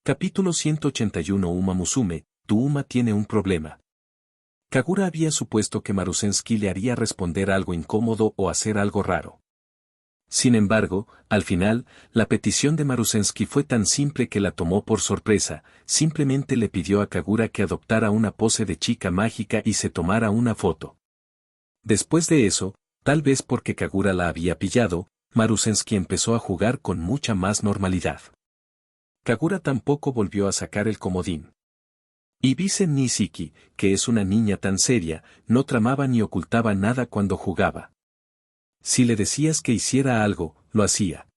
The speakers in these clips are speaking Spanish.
Capítulo 181 Uma Musume, tu Uma tiene un problema. Kagura había supuesto que Marusensky le haría responder algo incómodo o hacer algo raro. Sin embargo, al final, la petición de Marusensky fue tan simple que la tomó por sorpresa, simplemente le pidió a Kagura que adoptara una pose de chica mágica y se tomara una foto. Después de eso, tal vez porque Kagura la había pillado, Marusensky empezó a jugar con mucha más normalidad. Kagura tampoco volvió a sacar el comodín. Y Bisen Nisiki, que es una niña tan seria, no tramaba ni ocultaba nada cuando jugaba. Si le decías que hiciera algo, lo hacía.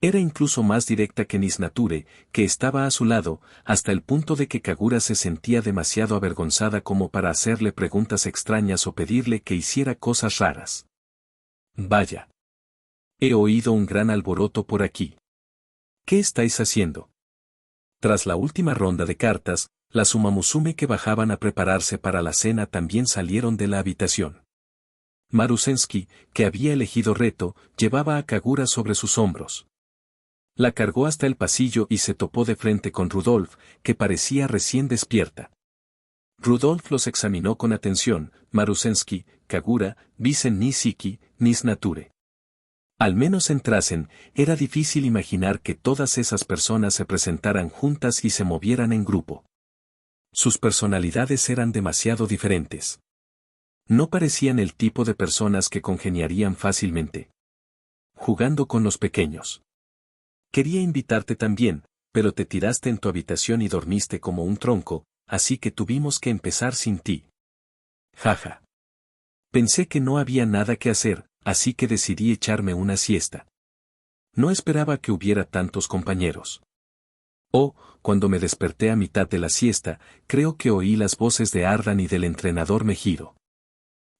Era incluso más directa que Nisnature, que estaba a su lado, hasta el punto de que Kagura se sentía demasiado avergonzada como para hacerle preguntas extrañas o pedirle que hiciera cosas raras. Vaya. He oído un gran alboroto por aquí. ¿Qué estáis haciendo? Tras la última ronda de cartas, las Umamusume que bajaban a prepararse para la cena también salieron de la habitación. Marusensky, que había elegido reto, llevaba a Kagura sobre sus hombros. La cargó hasta el pasillo y se topó de frente con Rudolf, que parecía recién despierta. Rudolf los examinó con atención: Marusensky, Kagura, Bisen Nisiki, Nisnature. Al menos entrasen, era difícil imaginar que todas esas personas se presentaran juntas y se movieran en grupo. Sus personalidades eran demasiado diferentes. No parecían el tipo de personas que congeniarían fácilmente. Jugando con los pequeños. Quería invitarte también, pero te tiraste en tu habitación y dormiste como un tronco, así que tuvimos que empezar sin ti. Jaja. Pensé que no había nada que hacer, así que decidí echarme una siesta. No esperaba que hubiera tantos compañeros. Cuando me desperté a mitad de la siesta, creo que oí las voces de Ardan y del entrenador Mejiro.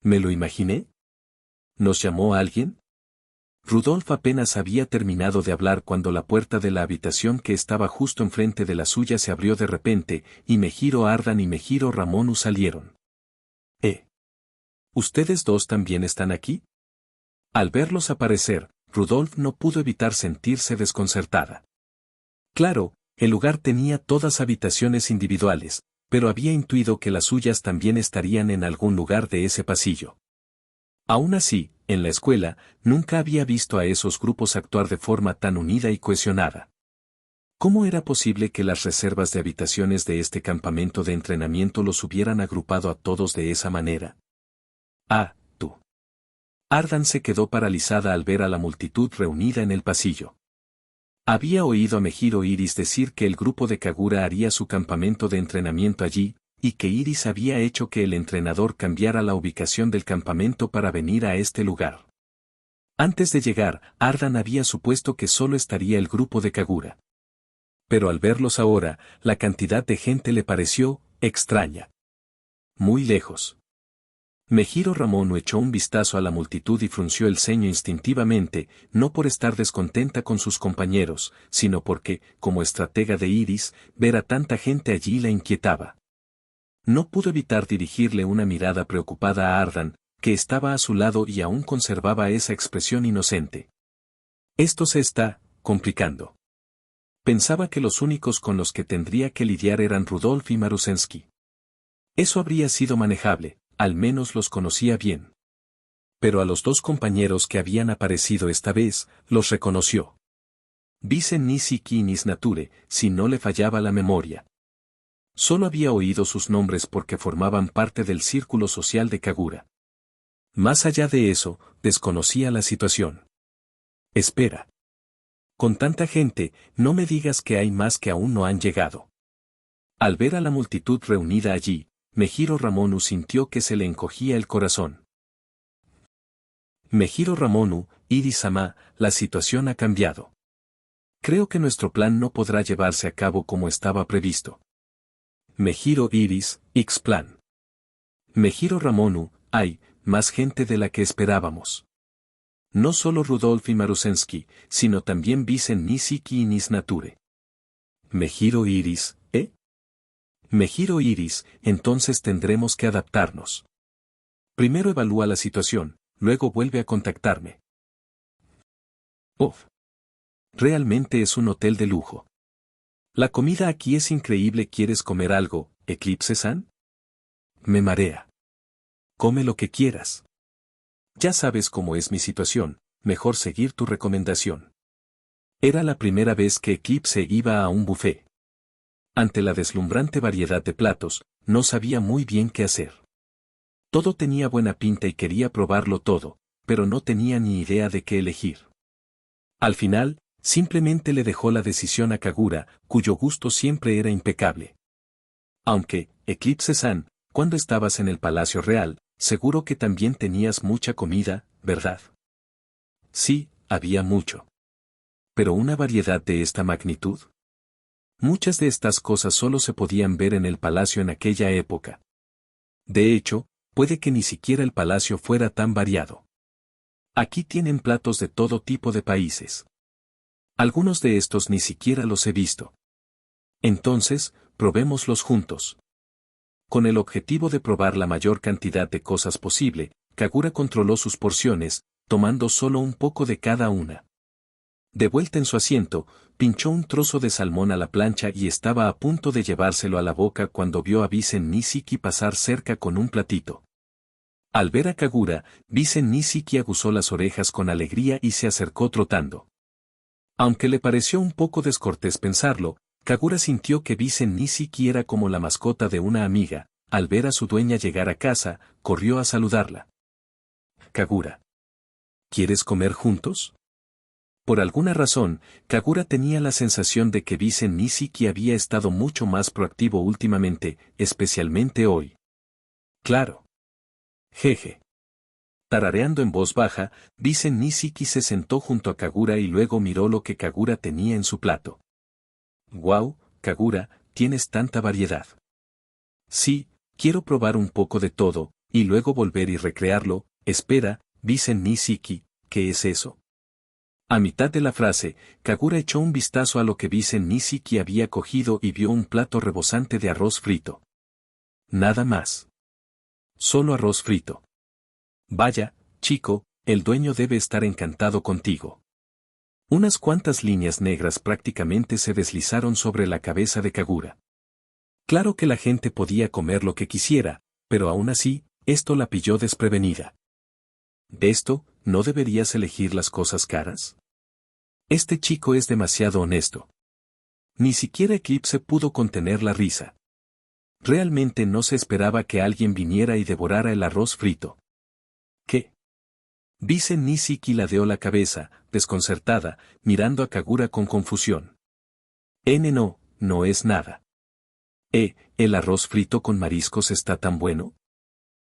¿Me lo imaginé? ¿Nos llamó alguien? Rudolf apenas había terminado de hablar cuando la puerta de la habitación que estaba justo enfrente de la suya se abrió de repente, y Mejiro Ardan y Mejiro Ramonu salieron. ¿Ustedes dos también están aquí? Al verlos aparecer, Rudolf no pudo evitar sentirse desconcertada. Claro, el lugar tenía todas habitaciones individuales, pero había intuido que las suyas también estarían en algún lugar de ese pasillo. Aún así, en la escuela, nunca había visto a esos grupos actuar de forma tan unida y cohesionada. ¿Cómo era posible que las reservas de habitaciones de este campamento de entrenamiento los hubieran agrupado a todos de esa manera? Tú. Ardan se quedó paralizada al ver a la multitud reunida en el pasillo. Había oído a Mejiro Iris decir que el grupo de Kagura haría su campamento de entrenamiento allí, y que Iris había hecho que el entrenador cambiara la ubicación del campamento para venir a este lugar. Antes de llegar, Ardan había supuesto que solo estaría el grupo de Kagura. Pero al verlos ahora, la cantidad de gente le pareció extraña. Muy lejos. Mejiro Ramonu echó un vistazo a la multitud y frunció el ceño instintivamente, no por estar descontenta con sus compañeros, sino porque, como estratega de Iris, ver a tanta gente allí la inquietaba. No pudo evitar dirigirle una mirada preocupada a Ardan, que estaba a su lado y aún conservaba esa expresión inocente. Esto se está complicando. Pensaba que los únicos con los que tendría que lidiar eran Rudolf y Marusensky. Eso habría sido manejable. Al menos los conocía bien. Pero a los dos compañeros que habían aparecido esta vez, los reconoció. Bisen Nisiki y Nisnature, si no le fallaba la memoria. Solo había oído sus nombres porque formaban parte del círculo social de Kagura. Más allá de eso, desconocía la situación. Espera. Con tanta gente, no me digas que hay más que aún no han llegado. Al ver a la multitud reunida allí, Mejiro Ramonu sintió que se le encogía el corazón. Mejiro Ramonu, Iris-sama, la situación ha cambiado. Creo que nuestro plan no podrá llevarse a cabo como estaba previsto. Mejiro Iris, X-Plan. Mejiro Ramonu, hay más gente de la que esperábamos. No solo Rudolf y Marusensky, sino también Bisen Nisiki y Nisnature. Mejiro Iris, Mejiro Iris, entonces tendremos que adaptarnos. Primero evalúa la situación, luego vuelve a contactarme. Realmente es un hotel de lujo. La comida aquí es increíble. ¿Quieres comer algo, Eclipse-san? Me marea. Come lo que quieras. Ya sabes cómo es mi situación, mejor seguir tu recomendación. Era la primera vez que Eclipse iba a un buffet. Ante la deslumbrante variedad de platos, no sabía muy bien qué hacer. Todo tenía buena pinta y quería probarlo todo, pero no tenía ni idea de qué elegir. Al final, simplemente le dejó la decisión a Kagura, cuyo gusto siempre era impecable. Aunque, Eclipse-san, cuando estabas en el Palacio Real, seguro que también tenías mucha comida, ¿verdad? Sí, había mucho. ¿Pero una variedad de esta magnitud? Muchas de estas cosas solo se podían ver en el palacio en aquella época. De hecho, puede que ni siquiera el palacio fuera tan variado. Aquí tienen platos de todo tipo de países. Algunos de estos ni siquiera los he visto. Entonces, probémoslos juntos. Con el objetivo de probar la mayor cantidad de cosas posible, Kagura controló sus porciones, tomando solo un poco de cada una. De vuelta en su asiento, pinchó un trozo de salmón a la plancha y estaba a punto de llevárselo a la boca cuando vio a Bisen Nishiki pasar cerca con un platito. Al ver a Kagura, Bisen Nishiki aguzó las orejas con alegría y se acercó trotando. Aunque le pareció un poco descortés pensarlo, Kagura sintió que Bisen Nishiki era como la mascota de una amiga. Al ver a su dueña llegar a casa, corrió a saludarla. Kagura. ¿Quieres comer juntos? Por alguna razón, Kagura tenía la sensación de que Bisen Nishiki había estado mucho más proactivo últimamente, especialmente hoy. Claro. Jeje. Tarareando en voz baja, Bisen Nishiki se sentó junto a Kagura y luego miró lo que Kagura tenía en su plato. «Guau, Kagura, tienes tanta variedad». Sí, quiero probar un poco de todo, y luego volver y recrearlo. Espera, Bisen Nishiki, ¿qué es eso? A mitad de la frase, Kagura echó un vistazo a lo que Bisen Nishiki había cogido y vio un plato rebosante de arroz frito. Nada más. Solo arroz frito. Vaya, chico, el dueño debe estar encantado contigo. Unas cuantas líneas negras prácticamente se deslizaron sobre la cabeza de Kagura. Claro que la gente podía comer lo que quisiera, pero aún así, esto la pilló desprevenida. ¿De esto, no deberías elegir las cosas caras? Este chico es demasiado honesto. Ni siquiera Eclipse pudo contener la risa. Realmente no se esperaba que alguien viniera y devorara el arroz frito. ¿Qué? Bisen Nishiki ladeó la cabeza, desconcertada, mirando a Kagura con confusión. No, no es nada. ¿El arroz frito con mariscos está tan bueno?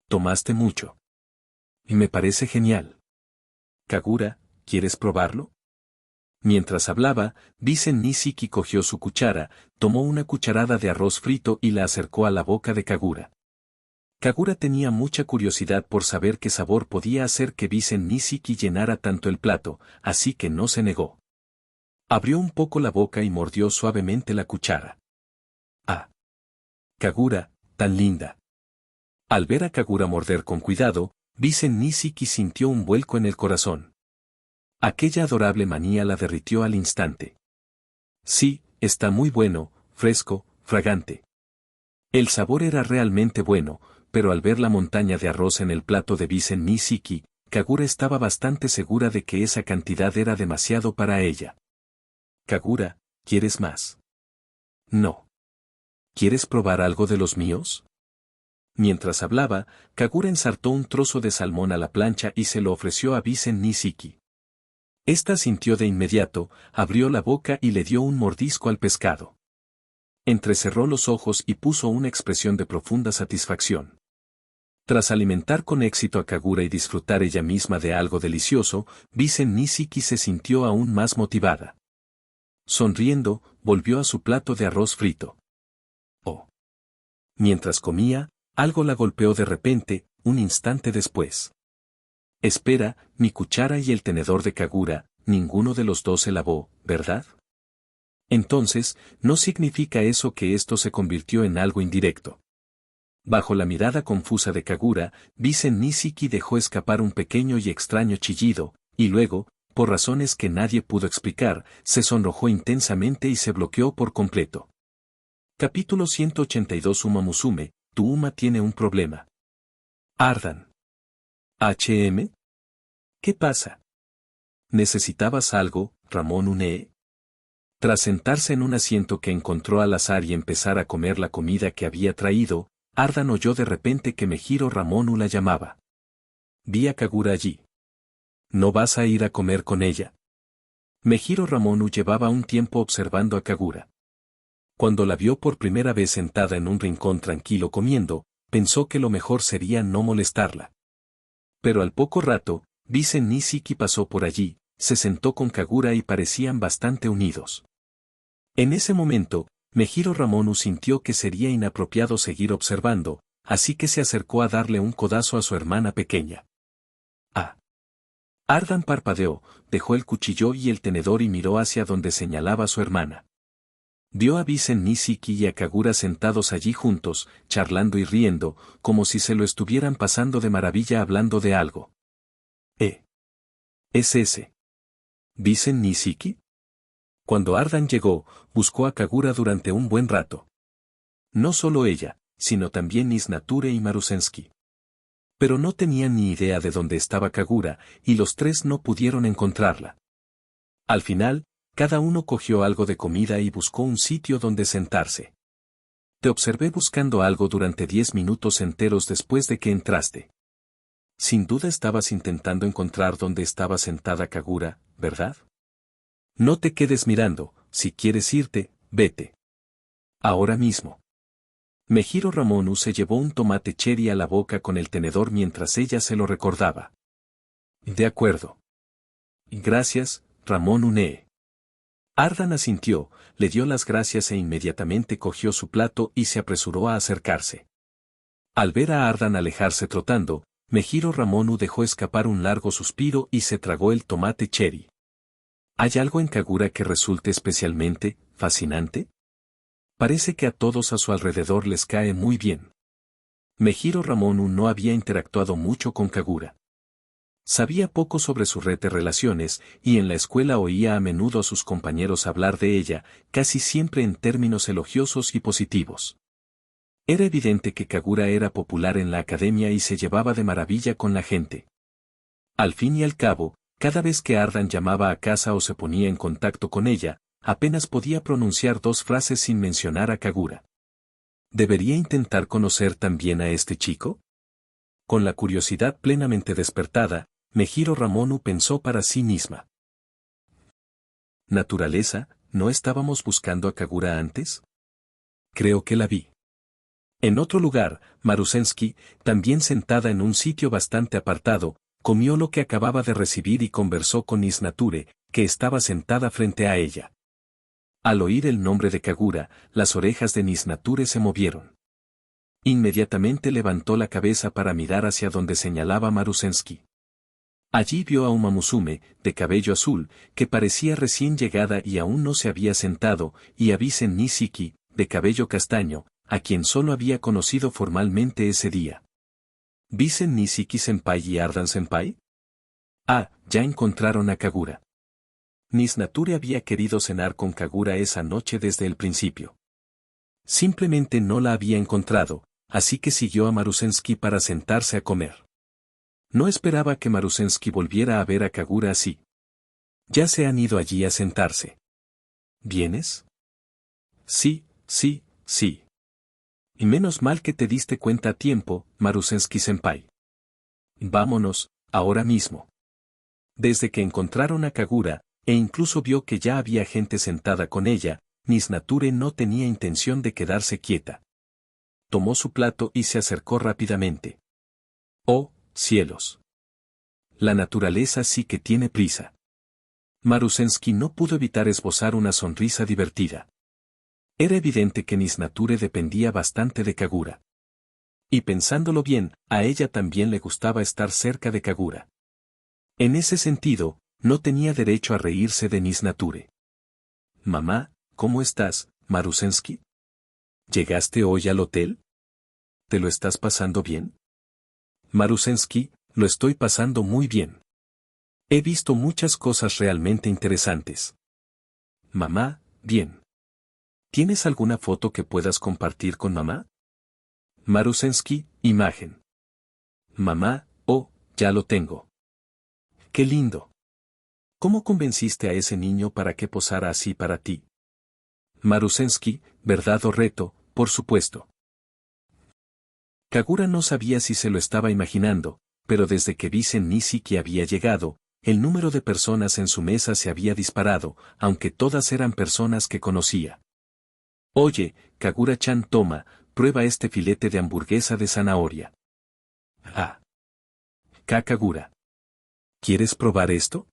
Tomaste mucho. Y me parece genial. Kagura, ¿quieres probarlo? Mientras hablaba, Bisen Nishiki cogió su cuchara, tomó una cucharada de arroz frito y la acercó a la boca de Kagura. Kagura tenía mucha curiosidad por saber qué sabor podía hacer que Bisen Nishiki llenara tanto el plato, así que no se negó. Abrió un poco la boca y mordió suavemente la cuchara. ¡Ah! Kagura, tan linda. Al ver a Kagura morder con cuidado, Bisen Nishiki sintió un vuelco en el corazón. Aquella adorable manía la derritió al instante. Sí, está muy bueno, fresco, fragante. El sabor era realmente bueno, pero al ver la montaña de arroz en el plato de Bisen Nishiki, Kagura estaba bastante segura de que esa cantidad era demasiado para ella. Kagura, ¿quieres más? No. ¿Quieres probar algo de los míos? Mientras hablaba, Kagura ensartó un trozo de salmón a la plancha y se lo ofreció a Bisen Nishiki. Esta sintió de inmediato, abrió la boca y le dio un mordisco al pescado. Entrecerró los ojos y puso una expresión de profunda satisfacción. Tras alimentar con éxito a Kagura y disfrutar ella misma de algo delicioso, Bisen Nishiki se sintió aún más motivada. Sonriendo, volvió a su plato de arroz frito. Oh. Mientras comía, algo la golpeó de repente, un instante después. Espera, mi cuchara y el tenedor de Kagura, ninguno de los dos se lavó, ¿verdad? Entonces, ¿no significa eso que esto se convirtió en algo indirecto? Bajo la mirada confusa de Kagura, Bisen Nishiki dejó escapar un pequeño y extraño chillido, y luego, por razones que nadie pudo explicar, se sonrojó intensamente y se bloqueó por completo. Capítulo 182 Uma Musume, tu Uma tiene un problema. Ardan. ¿HM? ¿Qué pasa? ¿Necesitabas algo, Ramón Unee? Tras sentarse en un asiento que encontró al azar y empezar a comer la comida que había traído, Ardan oyó de repente que Mejiro Ramonu la llamaba. Vi a Kagura allí. ¿No vas a ir a comer con ella? Mejiro Ramonu llevaba un tiempo observando a Kagura. Cuando la vio por primera vez sentada en un rincón tranquilo comiendo, pensó que lo mejor sería no molestarla. Pero al poco rato, Bisen Nishiki pasó por allí, se sentó con Kagura y parecían bastante unidos. En ese momento, Mejiro Ramonu sintió que sería inapropiado seguir observando, así que se acercó a darle un codazo a su hermana pequeña. Ah. Ardan parpadeó, dejó el cuchillo y el tenedor y miró hacia donde señalaba su hermana. Vio a Bisen Nishiki y a Kagura sentados allí juntos, charlando y riendo, como si se lo estuvieran pasando de maravilla hablando de algo. ¿Es ese Bisen Nishiki? Cuando Ardan llegó, buscó a Kagura durante un buen rato. No solo ella, sino también Nisnature y Marusensky. Pero no tenían ni idea de dónde estaba Kagura, y los tres no pudieron encontrarla. Al final, cada uno cogió algo de comida y buscó un sitio donde sentarse. Te observé buscando algo durante 10 minutos enteros después de que entraste. Sin duda estabas intentando encontrar dónde estaba sentada Kagura, ¿verdad? No te quedes mirando, si quieres irte, vete. Ahora mismo. Mejiro Ramonu se llevó un tomate cherry a la boca con el tenedor mientras ella se lo recordaba. De acuerdo. Gracias, Ramón Unee. Ardan asintió, le dio las gracias e inmediatamente cogió su plato y se apresuró a acercarse. Al ver a Ardan alejarse trotando, Mejiro Ramonu dejó escapar un largo suspiro y se tragó el tomate cherry. ¿Hay algo en Kagura que resulte especialmente fascinante? Parece que a todos a su alrededor les cae muy bien. Mejiro Ramonu no había interactuado mucho con Kagura. Sabía poco sobre su red de relaciones, y en la escuela oía a menudo a sus compañeros hablar de ella, casi siempre en términos elogiosos y positivos. Era evidente que Kagura era popular en la academia y se llevaba de maravilla con la gente. Al fin y al cabo, cada vez que Ardan llamaba a casa o se ponía en contacto con ella, apenas podía pronunciar 2 frases sin mencionar a Kagura. ¿Debería intentar conocer también a este chico? Con la curiosidad plenamente despertada, Mejiro Ramonu pensó para sí misma. ¿Naturaleza, no estábamos buscando a Kagura antes? Creo que la vi. En otro lugar, Marusensky, también sentada en un sitio bastante apartado, comió lo que acababa de recibir y conversó con Nisnature, que estaba sentada frente a ella. Al oír el nombre de Kagura, las orejas de Nisnature se movieron. Inmediatamente levantó la cabeza para mirar hacia donde señalaba Marusensky. Allí vio a Uma Musume, de cabello azul, que parecía recién llegada y aún no se había sentado, y a Bisen Nishiki, de cabello castaño, a quien solo había conocido formalmente ese día. ¿Bisen Nishiki-senpai y Ardan-senpai? Ah, ya encontraron a Kagura. Nisnature había querido cenar con Kagura esa noche desde el principio. Simplemente no la había encontrado, así que siguió a Marusensky para sentarse a comer. No esperaba que Marusensky volviera a ver a Kagura así. Ya se han ido allí a sentarse. ¿Vienes? Sí, sí, sí. Y menos mal que te diste cuenta a tiempo, Marusensky-senpai. Vámonos, ahora mismo. Desde que encontraron a Kagura, e incluso vio que ya había gente sentada con ella, Nisnature no tenía intención de quedarse quieta. Tomó su plato y se acercó rápidamente. ¡Oh, cielos! La naturaleza sí que tiene prisa. Marusensky no pudo evitar esbozar una sonrisa divertida. Era evidente que Nisnature dependía bastante de Kagura. Y pensándolo bien, a ella también le gustaba estar cerca de Kagura. En ese sentido, no tenía derecho a reírse de Nisnature. Mamá, ¿cómo estás, Marusensky? ¿Llegaste hoy al hotel? ¿Te lo estás pasando bien? Marusensky, lo estoy pasando muy bien. He visto muchas cosas realmente interesantes. Mamá, bien. ¿Tienes alguna foto que puedas compartir con mamá? Marusensky, imagen. Mamá, oh, ya lo tengo. ¡Qué lindo! ¿Cómo convenciste a ese niño para que posara así para ti? Marusensky, verdad o reto, por supuesto. Kagura no sabía si se lo estaba imaginando, pero desde que Visen Nisiki había llegado, el número de personas en su mesa se había disparado, aunque todas eran personas que conocía. Oye, Kagura-chan, toma, prueba este filete de hamburguesa de zanahoria. Ah. Kagura. ¿Quieres probar esto?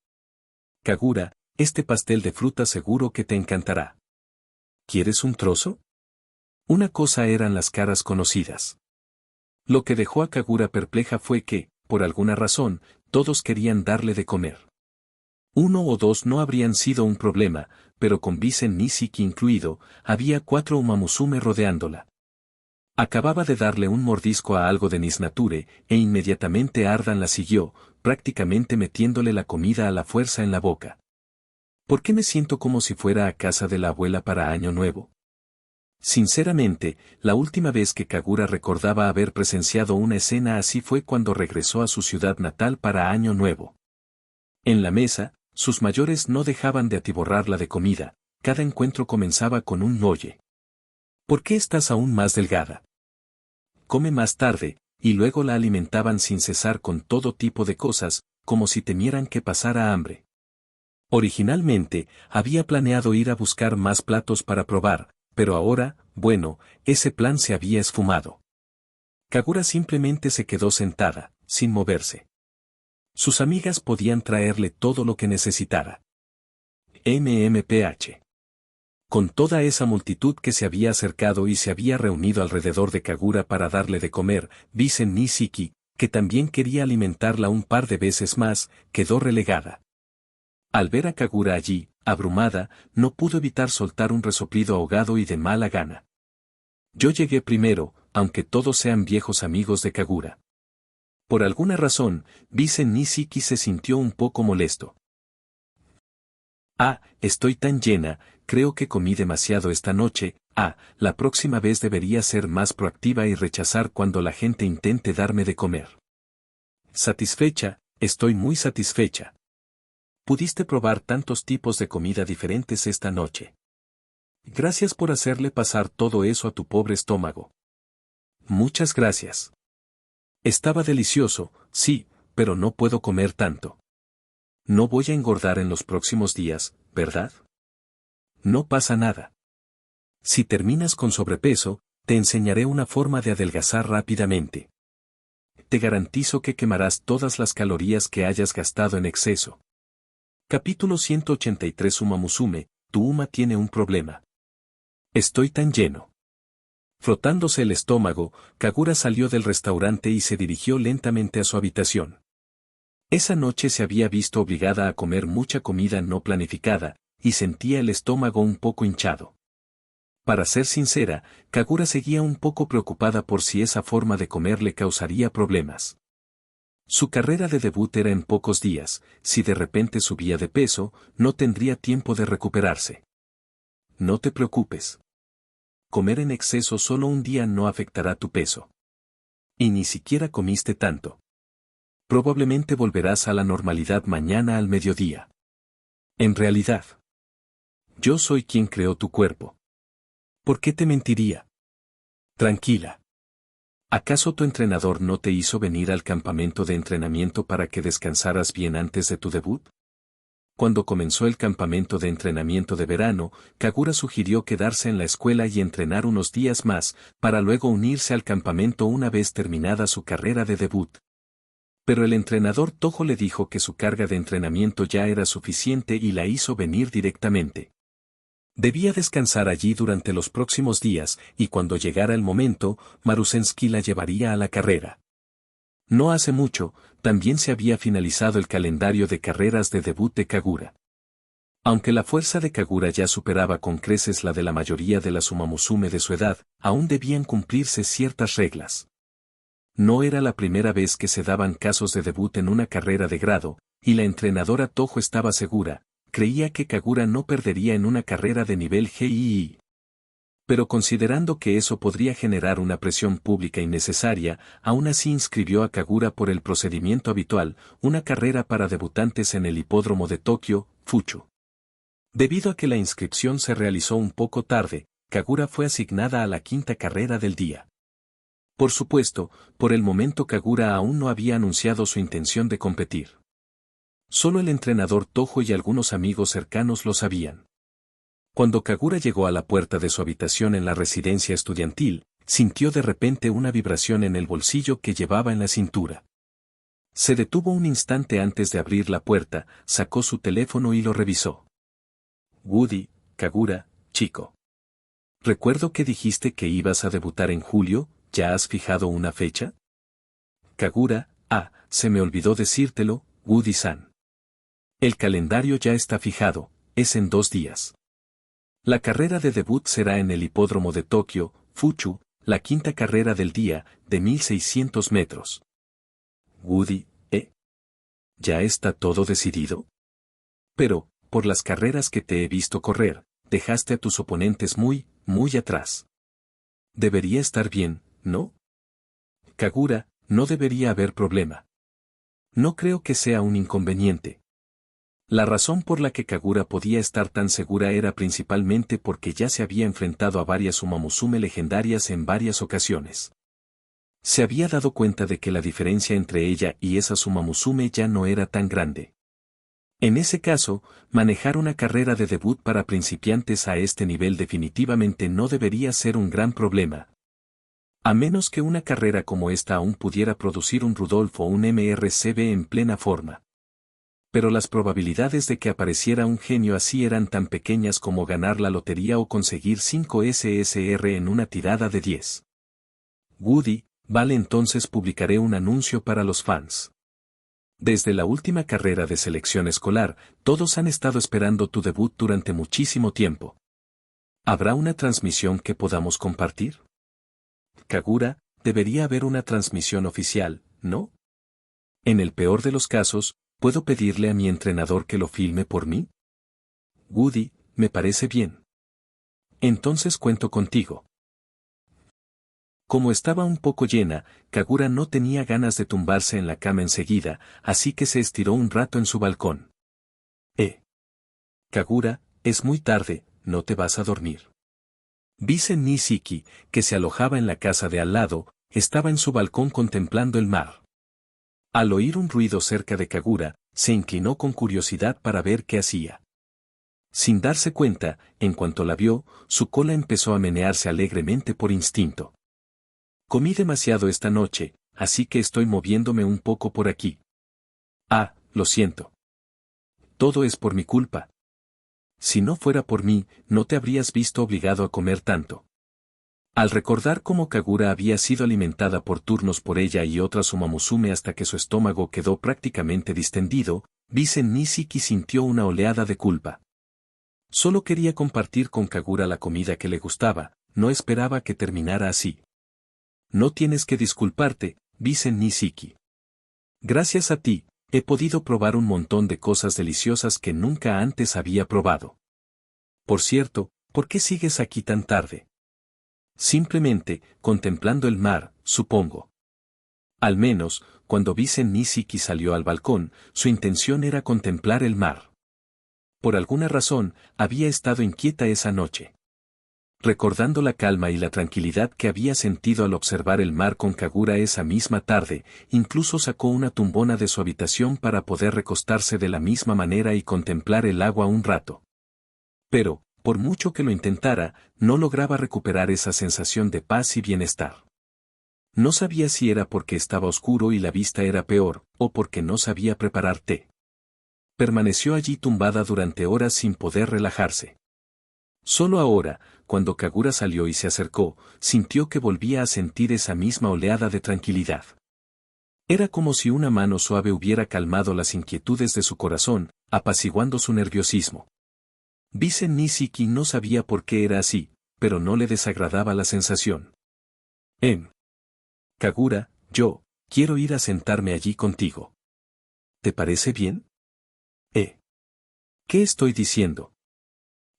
Kagura, este pastel de fruta seguro que te encantará. ¿Quieres un trozo? Una cosa eran las caras conocidas. Lo que dejó a Kagura perpleja fue que, por alguna razón, todos querían darle de comer. Uno o dos no habrían sido un problema, pero con Visen Nisiki incluido, había 4 Umamusume rodeándola. Acababa de darle un mordisco a algo de Nisnature, e inmediatamente Ardan la siguió, prácticamente metiéndole la comida a la fuerza en la boca. ¿Por qué me siento como si fuera a casa de la abuela para Año Nuevo? Sinceramente, la última vez que Kagura recordaba haber presenciado una escena así fue cuando regresó a su ciudad natal para Año Nuevo. En la mesa, sus mayores no dejaban de atiborrarla de comida, cada encuentro comenzaba con un oye. ¿Por qué estás aún más delgada? Come más tarde, y luego la alimentaban sin cesar con todo tipo de cosas, como si temieran que pasara hambre. Originalmente, había planeado ir a buscar más platos para probar, pero ahora, bueno, ese plan se había esfumado. Kagura simplemente se quedó sentada, sin moverse. Sus amigas podían traerle todo lo que necesitara. MMPH. Con toda esa multitud que se había acercado y se había reunido alrededor de Kagura para darle de comer, Visen Nisiki, que también quería alimentarla un par de veces más, quedó relegada. Al ver a Kagura allí, abrumada, no pudo evitar soltar un resoplido ahogado y de mala gana. Yo llegué primero, aunque todos sean viejos amigos de Kagura. Por alguna razón, Visen Nisiki se sintió un poco molesto. Ah, estoy tan llena, creo que comí demasiado esta noche. Ah, la próxima vez debería ser más proactiva y rechazar cuando la gente intente darme de comer. Satisfecha, estoy muy satisfecha. Pudiste probar tantos tipos de comida diferentes esta noche. Gracias por hacerle pasar todo eso a tu pobre estómago. Muchas gracias. Estaba delicioso, sí, pero no puedo comer tanto. No voy a engordar en los próximos días, ¿verdad? No pasa nada. Si terminas con sobrepeso, te enseñaré una forma de adelgazar rápidamente. Te garantizo que quemarás todas las calorías que hayas gastado en exceso. Capítulo 183. Umamusume, tu Uma tiene un problema. Estoy tan lleno. Frotándose el estómago, Kagura salió del restaurante y se dirigió lentamente a su habitación. Esa noche se había visto obligada a comer mucha comida no planificada, y sentía el estómago un poco hinchado. Para ser sincera, Kagura seguía un poco preocupada por si esa forma de comer le causaría problemas. Su carrera de debut era en pocos días, si de repente subía de peso, no tendría tiempo de recuperarse. No te preocupes. Comer en exceso solo un día no afectará tu peso. Y ni siquiera comiste tanto. Probablemente volverás a la normalidad mañana al mediodía. En realidad, yo soy quien creó tu cuerpo. ¿Por qué te mentiría? Tranquila. ¿Acaso tu entrenador no te hizo venir al campamento de entrenamiento para que descansaras bien antes de tu debut? Cuando comenzó el campamento de entrenamiento de verano, Kagura sugirió quedarse en la escuela y entrenar unos días más, para luego unirse al campamento una vez terminada su carrera de debut. Pero el entrenador Toho le dijo que su carga de entrenamiento ya era suficiente y la hizo venir directamente. Debía descansar allí durante los próximos días, y cuando llegara el momento, Marusensky la llevaría a la carrera. No hace mucho, también se había finalizado el calendario de carreras de debut de Kagura. Aunque la fuerza de Kagura ya superaba con creces la de la mayoría de las Umamusume de su edad, aún debían cumplirse ciertas reglas. No era la primera vez que se daban casos de debut en una carrera de grado, Y la entrenadora Toho estaba segura, creía que Kagura no perdería en una carrera de nivel GII. Pero considerando que eso podría generar una presión pública innecesaria, aún así inscribió a Kagura por el procedimiento habitual, una carrera para debutantes en el hipódromo de Tokio, Fuchu. Debido a que la inscripción se realizó un poco tarde, Kagura fue asignada a la quinta carrera del día. Por supuesto, por el momento Kagura aún no había anunciado su intención de competir. Solo el entrenador Toho y algunos amigos cercanos lo sabían. Cuando Kagura llegó a la puerta de su habitación en la residencia estudiantil, sintió de repente una vibración en el bolsillo que llevaba en la cintura. Se detuvo un instante antes de abrir la puerta, sacó su teléfono y lo revisó. Woody, Kagura, chico. Recuerdo que dijiste que ibas a debutar en julio, ¿ya has fijado una fecha? Kagura, se me olvidó decírtelo, Woody-san. El calendario ya está fijado, es en 2 días. La carrera de debut será en el hipódromo de Tokio, Fuchu, la quinta carrera del día, de 1600 metros. Woody, ¿ya está todo decidido? Pero, por las carreras que te he visto correr, dejaste a tus oponentes muy atrás. Debería estar bien, ¿no? Kagura, no debería haber problema. No creo que sea un inconveniente. La razón por la que Kagura podía estar tan segura era principalmente porque ya se había enfrentado a varias Umamusume legendarias en varias ocasiones. Se había dado cuenta de que la diferencia entre ella y esa Umamusume ya no era tan grande. En ese caso, manejar una carrera de debut para principiantes a este nivel definitivamente no debería ser un gran problema. A menos que una carrera como esta aún pudiera producir un Rudolph o un MRCB en plena forma. Pero las probabilidades de que apareciera un genio así eran tan pequeñas como ganar la lotería o conseguir 5 SSR en una tirada de 10. Woody, vale, entonces publicaré un anuncio para los fans. Desde la última carrera de selección escolar, todos han estado esperando tu debut durante muchísimo tiempo. ¿Habrá una transmisión que podamos compartir? Kagura, debería haber una transmisión oficial, ¿no? En el peor de los casos, ¿puedo pedirle a mi entrenador que lo filme por mí? Woody, me parece bien. Entonces cuento contigo. Como estaba un poco llena, Kagura no tenía ganas de tumbarse en la cama enseguida, así que se estiró un rato en su balcón. Kagura, es muy tarde, ¿no te vas a dormir? Bisen Nishiki, que se alojaba en la casa de al lado, estaba en su balcón contemplando el mar. Al oír un ruido cerca de Kagura, se inclinó con curiosidad para ver qué hacía. Sin darse cuenta, en cuanto la vio, su cola empezó a menearse alegremente por instinto. Comí demasiado esta noche, así que estoy moviéndome un poco por aquí. Lo siento. Todo es por mi culpa. Si no fuera por mí, no te habrías visto obligado a comer tanto. Al recordar cómo Kagura había sido alimentada por turnos por ella y otras Umamusume hasta que su estómago quedó prácticamente distendido, Bisen Nishiki sintió una oleada de culpa. Solo quería compartir con Kagura la comida que le gustaba, no esperaba que terminara así. No tienes que disculparte, Bisen Nishiki. Gracias a ti, he podido probar un montón de cosas deliciosas que nunca antes había probado. Por cierto, ¿por qué sigues aquí tan tarde? Simplemente, contemplando el mar, supongo. Al menos, cuando Bisen Nishiki salió al balcón, su intención era contemplar el mar. Por alguna razón, había estado inquieta esa noche. Recordando la calma y la tranquilidad que había sentido al observar el mar con Kagura esa misma tarde, incluso sacó una tumbona de su habitación para poder recostarse de la misma manera y contemplar el agua un rato. Pero, por mucho que lo intentara, no lograba recuperar esa sensación de paz y bienestar. No sabía si era porque estaba oscuro y la vista era peor, o porque no sabía preparar té. Permaneció allí tumbada durante horas sin poder relajarse. Solo ahora, cuando Kagura salió y se acercó, sintió que volvía a sentir esa misma oleada de tranquilidad. Era como si una mano suave hubiera calmado las inquietudes de su corazón, apaciguando su nerviosismo. Bisen Nishiki no sabía por qué era así, pero no le desagradaba la sensación. Kagura, yo quiero ir a sentarme allí contigo. ¿Te parece bien? ¿Qué estoy diciendo?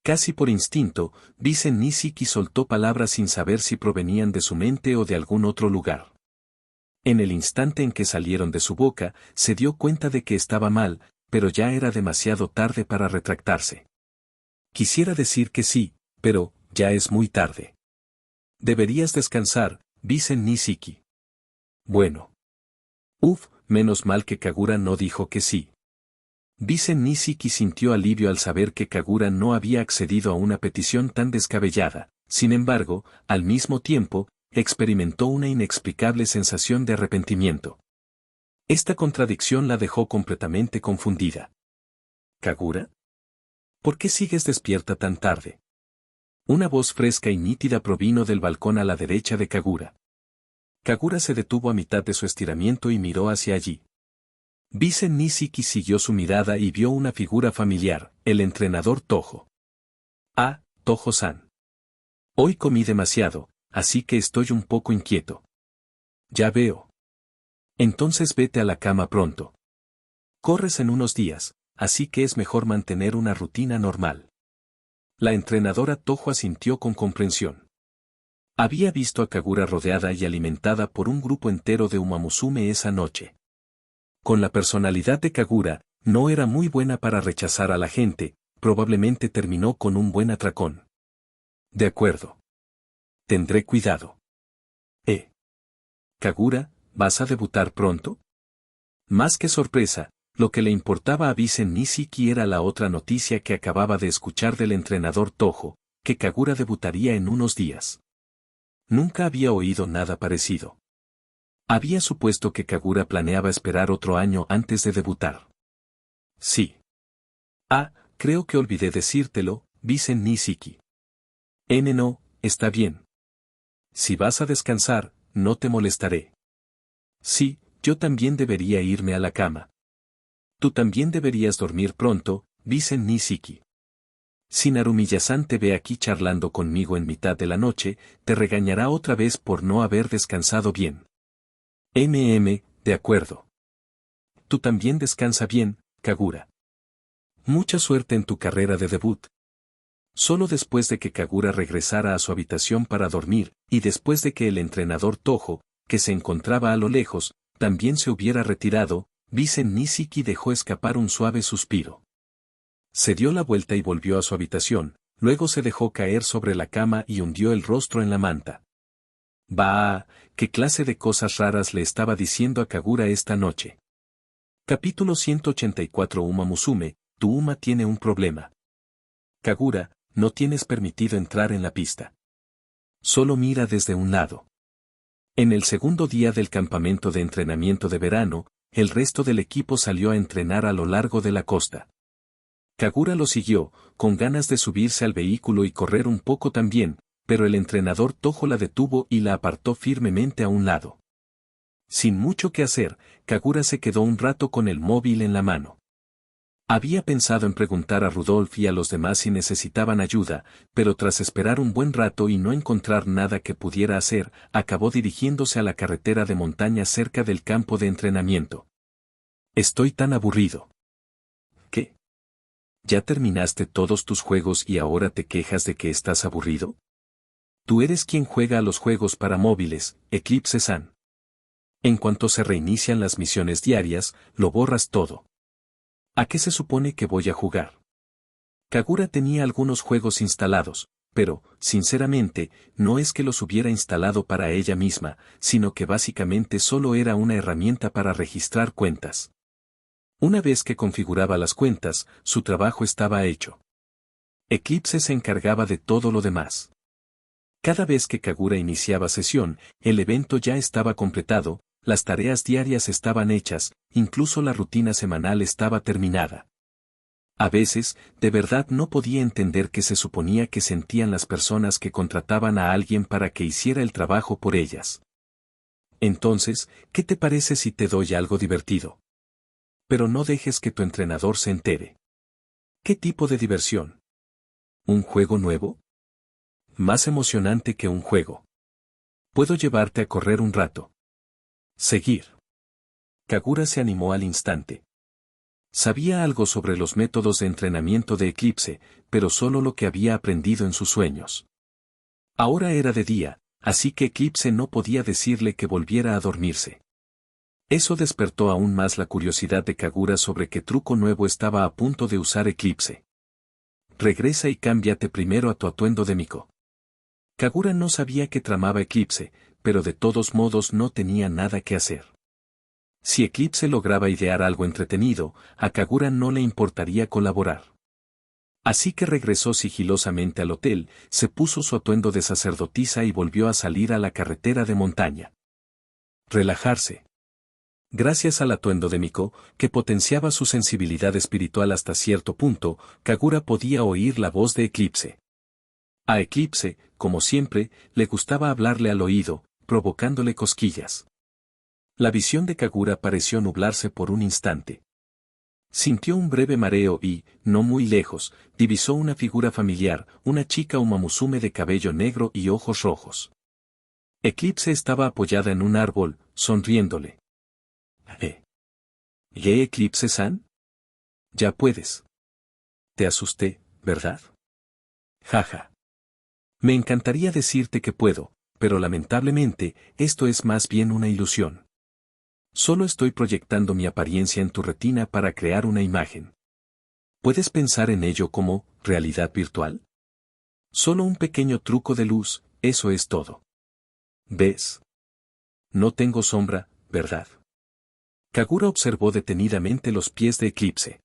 Casi por instinto, Vizen Nisiki soltó palabras sin saber si provenían de su mente o de algún otro lugar. En el instante en que salieron de su boca, se dio cuenta de que estaba mal, pero ya era demasiado tarde para retractarse. Quisiera decir que sí, pero ya es muy tarde. Deberías descansar, Vizen Nisiki. Bueno. Menos mal que Kagura no dijo que sí. Vizen Nisiki sintió alivio al saber que Kagura no había accedido a una petición tan descabellada. Sin embargo, al mismo tiempo, experimentó una inexplicable sensación de arrepentimiento. Esta contradicción la dejó completamente confundida. ¿Kagura? ¿Por qué sigues despierta tan tarde? Una voz fresca y nítida provino del balcón a la derecha de Kagura. Kagura se detuvo a mitad de su estiramiento y miró hacia allí. Vizen Nisiki siguió su mirada y vio una figura familiar, el entrenador Tojo. Ah, Tojo-san. Hoy comí demasiado, así que estoy un poco inquieto. Ya veo. Entonces vete a la cama pronto. Corres en unos días, así que es mejor mantener una rutina normal. La entrenadora Tojo asintió con comprensión. Había visto a Kagura rodeada y alimentada por un grupo entero de Umamusume esa noche. Con la personalidad de Kagura, no era muy buena para rechazar a la gente, probablemente terminó con un buen atracón. De acuerdo. Tendré cuidado. Kagura, ¿vas a debutar pronto? Más que sorpresa, lo que le importaba a Vizen Nisiki era la otra noticia que acababa de escuchar del entrenador Tojo, que Kagura debutaría en unos días. Nunca había oído nada parecido. Había supuesto que Kagura planeaba esperar otro año antes de debutar. Sí. Creo que olvidé decírtelo, Vizen Nisiki. No, está bien. Si vas a descansar, no te molestaré. Sí, yo también debería irme a la cama. Tú también deberías dormir pronto, Vizen Nisiki. Si Narumiya-san te ve aquí charlando conmigo en mitad de la noche, te regañará otra vez por no haber descansado bien. De acuerdo. Tú también descansa bien, Kagura. Mucha suerte en tu carrera de debut. Solo después de que Kagura regresara a su habitación para dormir, y después de que el entrenador Tojo, que se encontraba a lo lejos, también se hubiera retirado, Vizen Nisiki dejó escapar un suave suspiro. Se dio la vuelta y volvió a su habitación, luego se dejó caer sobre la cama y hundió el rostro en la manta. Bah, ¿qué clase de cosas raras le estaba diciendo a Kagura esta noche? Capítulo 184 Umamusume, tu Uma tiene un problema. Kagura, no tienes permitido entrar en la pista. Solo mira desde un lado. En el segundo día del campamento de entrenamiento de verano, el resto del equipo salió a entrenar a lo largo de la costa. Kagura lo siguió, con ganas de subirse al vehículo y correr un poco también, pero el entrenador Tojo la detuvo y la apartó firmemente a un lado. Sin mucho que hacer, Kagura se quedó un rato con el móvil en la mano. Había pensado en preguntar a Rudolf y a los demás si necesitaban ayuda, pero tras esperar un buen rato y no encontrar nada que pudiera hacer, acabó dirigiéndose a la carretera de montaña cerca del campo de entrenamiento. Estoy tan aburrido. ¿Qué? ¿Ya terminaste todos tus juegos y ahora te quejas de que estás aburrido? Tú eres quien juega a los juegos para móviles, Eclipse-san. En cuanto se reinician las misiones diarias, lo borras todo. ¿A qué se supone que voy a jugar? Kagura tenía algunos juegos instalados, pero, sinceramente, no es que los hubiera instalado para ella misma, sino que básicamente solo era una herramienta para registrar cuentas. Una vez que configuraba las cuentas, su trabajo estaba hecho. Eclipse se encargaba de todo lo demás. Cada vez que Kagura iniciaba sesión, el evento ya estaba completado, las tareas diarias estaban hechas, incluso la rutina semanal estaba terminada. A veces, de verdad no podía entender qué se suponía que sentían las personas que contrataban a alguien para que hiciera el trabajo por ellas. Entonces, ¿qué te parece si te doy algo divertido? Pero no dejes que tu entrenador se entere. ¿Qué tipo de diversión? ¿Un juego nuevo? Más emocionante que un juego. Puedo llevarte a correr un rato. Seguir. Kagura se animó al instante. Sabía algo sobre los métodos de entrenamiento de Eclipse, pero solo lo que había aprendido en sus sueños. Ahora era de día, así que Eclipse no podía decirle que volviera a dormirse. Eso despertó aún más la curiosidad de Kagura sobre qué truco nuevo estaba a punto de usar Eclipse. Regresa y cámbiate primero a tu atuendo de Miko. Kagura no sabía qué tramaba Eclipse, pero de todos modos no tenía nada que hacer. Si Eclipse lograba idear algo entretenido, a Kagura no le importaría colaborar. Así que regresó sigilosamente al hotel, se puso su atuendo de sacerdotisa y volvió a salir a la carretera de montaña. Relajarse. Gracias al atuendo de Miko, que potenciaba su sensibilidad espiritual hasta cierto punto, Kagura podía oír la voz de Eclipse. A Eclipse, como siempre, le gustaba hablarle al oído, provocándole cosquillas. La visión de Kagura pareció nublarse por un instante. Sintió un breve mareo y, no muy lejos, divisó una figura familiar, una chica Umamusume de cabello negro y ojos rojos. Eclipse estaba apoyada en un árbol, sonriéndole. ¿Ye Eclipse-san? Ya puedes. Te asusté, ¿verdad? Jaja. Me encantaría decirte que puedo, pero lamentablemente, esto es más bien una ilusión. Solo estoy proyectando mi apariencia en tu retina para crear una imagen. ¿Puedes pensar en ello como realidad virtual? Solo un pequeño truco de luz, eso es todo. ¿Ves? No tengo sombra, ¿verdad? Kagura observó detenidamente los pies de Eclipse.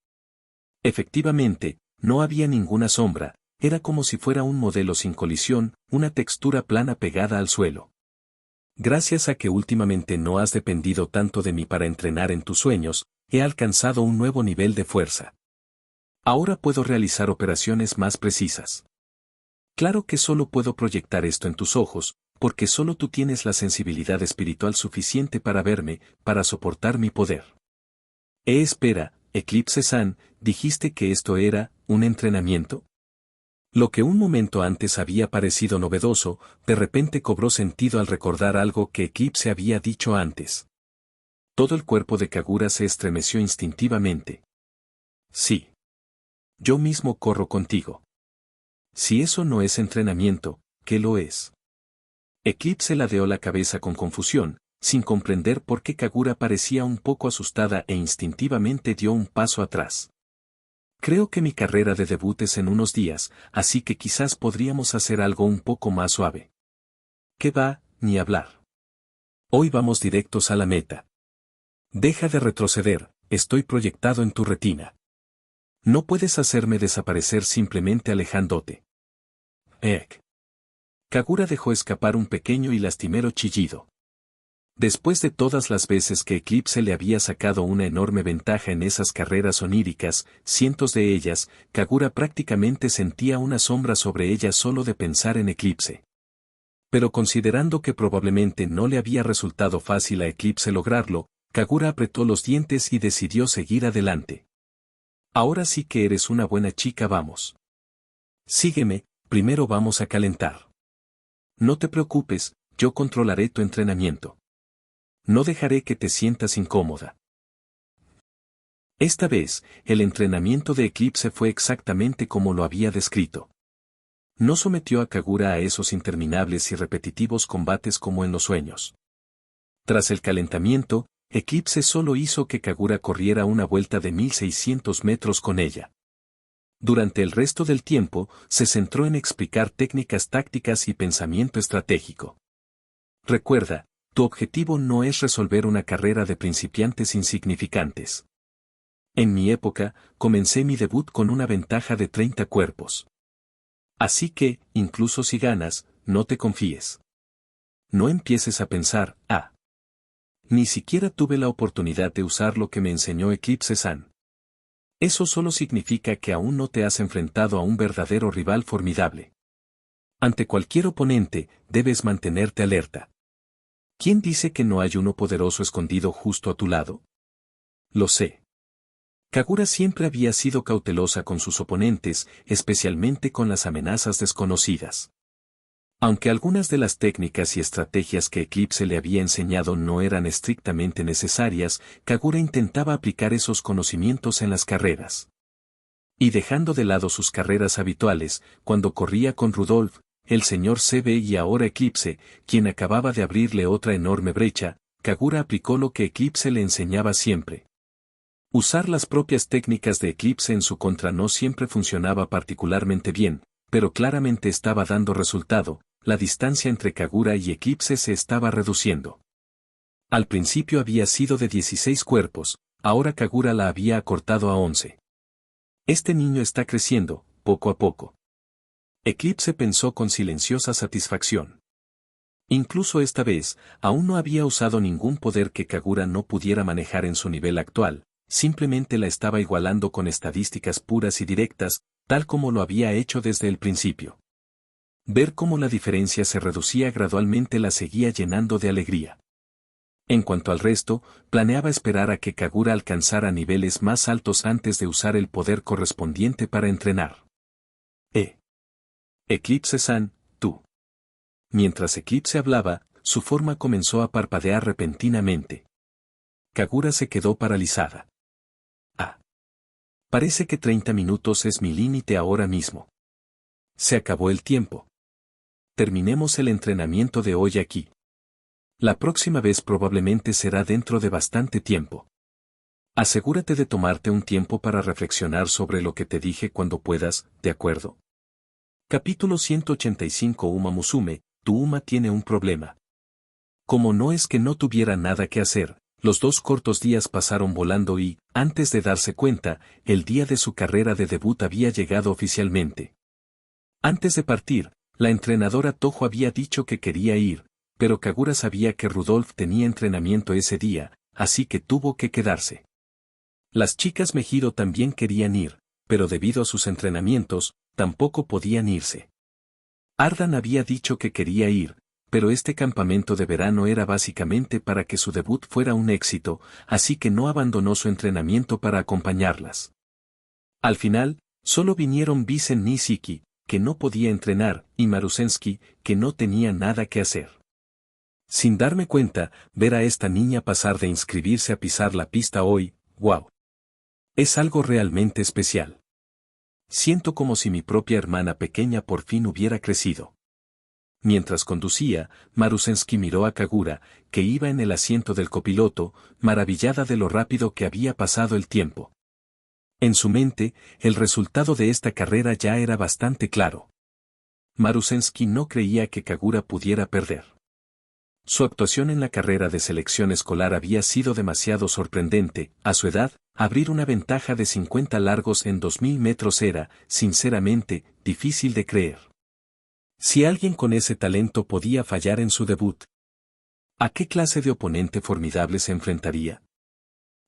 Efectivamente, no había ninguna sombra, era como si fuera un modelo sin colisión, una textura plana pegada al suelo. Gracias a que últimamente no has dependido tanto de mí para entrenar en tus sueños, he alcanzado un nuevo nivel de fuerza. Ahora puedo realizar operaciones más precisas. Claro que solo puedo proyectar esto en tus ojos, porque solo tú tienes la sensibilidad espiritual suficiente para verme, para soportar mi poder. Espera, Eclipse-san, ¿dijiste que esto era un entrenamiento? Lo que un momento antes había parecido novedoso, de repente cobró sentido al recordar algo que Eclipse había dicho antes. Todo el cuerpo de Kagura se estremeció instintivamente. Sí. Yo mismo corro contigo. Si eso no es entrenamiento, ¿qué lo es? Eclipse ladeó la cabeza con confusión, sin comprender por qué Kagura parecía un poco asustada e instintivamente dio un paso atrás. Creo que mi carrera de debut es en unos días, así que quizás podríamos hacer algo un poco más suave. ¿Qué va, ni hablar? Hoy vamos directos a la meta. Deja de retroceder, estoy proyectado en tu retina. No puedes hacerme desaparecer simplemente alejándote. Kagura dejó escapar un pequeño y lastimero chillido. Después de todas las veces que Eclipse le había sacado una enorme ventaja en esas carreras oníricas, cientos de ellas, Kagura prácticamente sentía una sombra sobre ella solo de pensar en Eclipse. Pero considerando que probablemente no le había resultado fácil a Eclipse lograrlo, Kagura apretó los dientes y decidió seguir adelante. Ahora sí que eres una buena chica, vamos. Sígueme, primero vamos a calentar. No te preocupes, yo controlaré tu entrenamiento. No dejaré que te sientas incómoda. Esta vez, el entrenamiento de Eclipse fue exactamente como lo había descrito. No sometió a Kagura a esos interminables y repetitivos combates como en los sueños. Tras el calentamiento, Eclipse solo hizo que Kagura corriera una vuelta de 1600 metros con ella. Durante el resto del tiempo, se centró en explicar técnicas tácticas y pensamiento estratégico. Recuerda, tu objetivo no es resolver una carrera de principiantes insignificantes. En mi época, comencé mi debut con una ventaja de 30 cuerpos. Así que, incluso si ganas, no te confíes. No empieces a pensar, ni siquiera tuve la oportunidad de usar lo que me enseñó Eclipse-san. Eso solo significa que aún no te has enfrentado a un verdadero rival formidable. Ante cualquier oponente, debes mantenerte alerta. ¿Quién dice que no hay uno poderoso escondido justo a tu lado? Lo sé. Kagura siempre había sido cautelosa con sus oponentes, especialmente con las amenazas desconocidas. Aunque algunas de las técnicas y estrategias que Eclipse le había enseñado no eran estrictamente necesarias, Kagura intentaba aplicar esos conocimientos en las carreras. Y dejando de lado sus carreras habituales, cuando corría con Rudolf, el señor CB y ahora Eclipse, quien acababa de abrirle otra enorme brecha, Kagura aplicó lo que Eclipse le enseñaba siempre. Usar las propias técnicas de Eclipse en su contra no siempre funcionaba particularmente bien, pero claramente estaba dando resultado. La distancia entre Kagura y Eclipse se estaba reduciendo. Al principio había sido de 16 cuerpos, ahora Kagura la había acortado a 11. Este niño está creciendo, poco a poco. Eclipse pensó con silenciosa satisfacción. Incluso esta vez, aún no había usado ningún poder que Kagura no pudiera manejar en su nivel actual, simplemente la estaba igualando con estadísticas puras y directas, tal como lo había hecho desde el principio. Ver cómo la diferencia se reducía gradualmente la seguía llenando de alegría. En cuanto al resto, planeaba esperar a que Kagura alcanzara niveles más altos antes de usar el poder correspondiente para entrenar. Eclipse-san, tú. Mientras Eclipse hablaba, su forma comenzó a parpadear repentinamente. Kagura se quedó paralizada. Ah. Parece que 30 minutos es mi límite ahora mismo. Se acabó el tiempo. Terminemos el entrenamiento de hoy aquí. La próxima vez probablemente será dentro de bastante tiempo. Asegúrate de tomarte un tiempo para reflexionar sobre lo que te dije cuando puedas, ¿de acuerdo? Capítulo 185 Uma Musume, tu Uma tiene un problema. Como no es que no tuviera nada que hacer, los 2 cortos días pasaron volando y, antes de darse cuenta, el día de su carrera de debut había llegado oficialmente. Antes de partir, la entrenadora Toho había dicho que quería ir, pero Kagura sabía que Rudolf tenía entrenamiento ese día, así que tuvo que quedarse. Las chicas Mejiro también querían ir, pero debido a sus entrenamientos, tampoco podían irse. Ardan había dicho que quería ir, pero este campamento de verano era básicamente para que su debut fuera un éxito, así que no abandonó su entrenamiento para acompañarlas. Al final, solo vinieron Bisen Nishiki, que no podía entrenar, y Marusensky, que no tenía nada que hacer. Sin darme cuenta, ver a esta niña pasar de inscribirse a pisar la pista hoy, wow. Es algo realmente especial. Siento como si mi propia hermana pequeña por fin hubiera crecido. Mientras conducía, Marusensky miró a Kagura, que iba en el asiento del copiloto, maravillada de lo rápido que había pasado el tiempo. En su mente, el resultado de esta carrera ya era bastante claro. Marusensky no creía que Kagura pudiera perder. Su actuación en la carrera de selección escolar había sido demasiado sorprendente. A su edad, abrir una ventaja de 50 largos en 2000 metros era, sinceramente, difícil de creer. Si alguien con ese talento podía fallar en su debut, ¿a qué clase de oponente formidable se enfrentaría?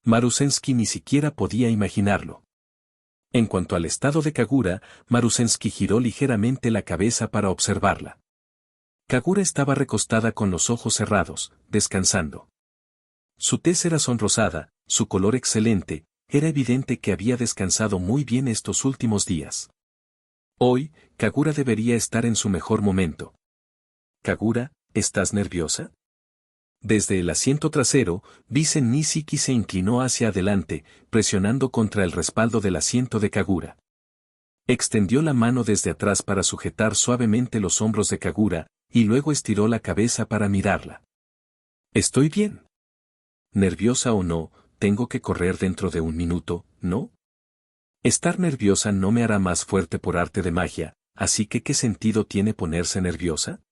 Marusensky ni siquiera podía imaginarlo. En cuanto al estado de Kagura, Marusensky giró ligeramente la cabeza para observarla. Kagura estaba recostada con los ojos cerrados, descansando. Su tez era sonrosada, su color excelente, era evidente que había descansado muy bien estos últimos días. Hoy, Kagura debería estar en su mejor momento. Kagura, ¿estás nerviosa? Desde el asiento trasero, Bisen Nishiki se inclinó hacia adelante, presionando contra el respaldo del asiento de Kagura. Extendió la mano desde atrás para sujetar suavemente los hombros de Kagura, y luego estiró la cabeza para mirarla. ¿Estoy bien? Nerviosa o no, tengo que correr dentro de un minuto, ¿no? Estar nerviosa no me hará más fuerte por arte de magia, así que ¿qué sentido tiene ponerse nerviosa?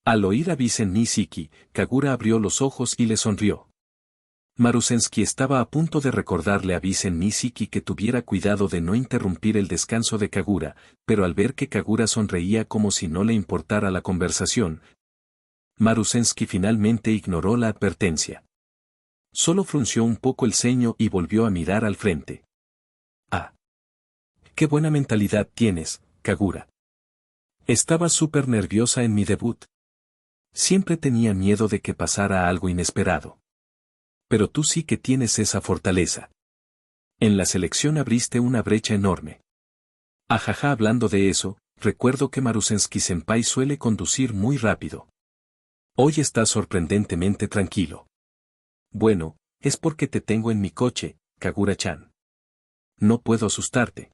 Al oír a Bisen Nishiki, Kagura abrió los ojos y le sonrió. Marusensky estaba a punto de recordarle a Bisen Nishiki que tuviera cuidado de no interrumpir el descanso de Kagura, pero al ver que Kagura sonreía como si no le importara la conversación, Marusensky finalmente ignoró la advertencia. Solo frunció un poco el ceño y volvió a mirar al frente. Ah. ¡Qué buena mentalidad tienes, Kagura! Estaba súper nerviosa en mi debut. Siempre tenía miedo de que pasara algo inesperado. Pero tú sí que tienes esa fortaleza. En la selección abriste una brecha enorme. Ajaja, hablando de eso, recuerdo que Marusensky-senpai suele conducir muy rápido. Hoy estás sorprendentemente tranquilo. Bueno, es porque te tengo en mi coche, Kagura-chan. No puedo asustarte.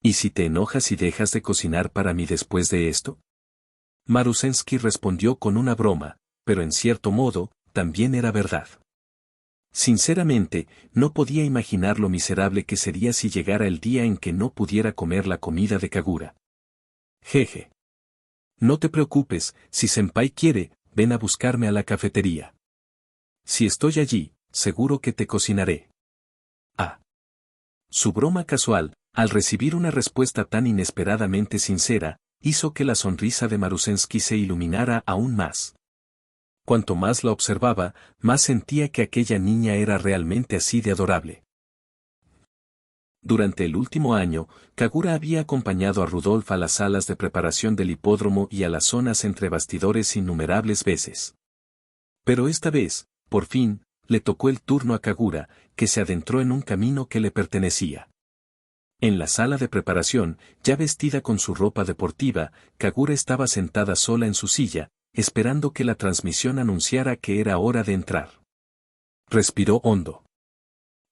¿Y si te enojas y dejas de cocinar para mí después de esto? Marusensky respondió con una broma, pero en cierto modo, también era verdad. Sinceramente, no podía imaginar lo miserable que sería si llegara el día en que no pudiera comer la comida de Kagura. Jeje. No te preocupes, si senpai quiere, ven a buscarme a la cafetería. Si estoy allí, seguro que te cocinaré. Ah. Su broma casual, al recibir una respuesta tan inesperadamente sincera, hizo que la sonrisa de Marusensky se iluminara aún más. Cuanto más la observaba, más sentía que aquella niña era realmente así de adorable. Durante el último año, Kagura había acompañado a Rudolf a las salas de preparación del hipódromo y a las zonas entre bastidores innumerables veces. Pero esta vez, por fin, le tocó el turno a Kagura, que se adentró en un camino que le pertenecía. En la sala de preparación, ya vestida con su ropa deportiva, Kagura estaba sentada sola en su silla, esperando que la transmisión anunciara que era hora de entrar. Respiró hondo.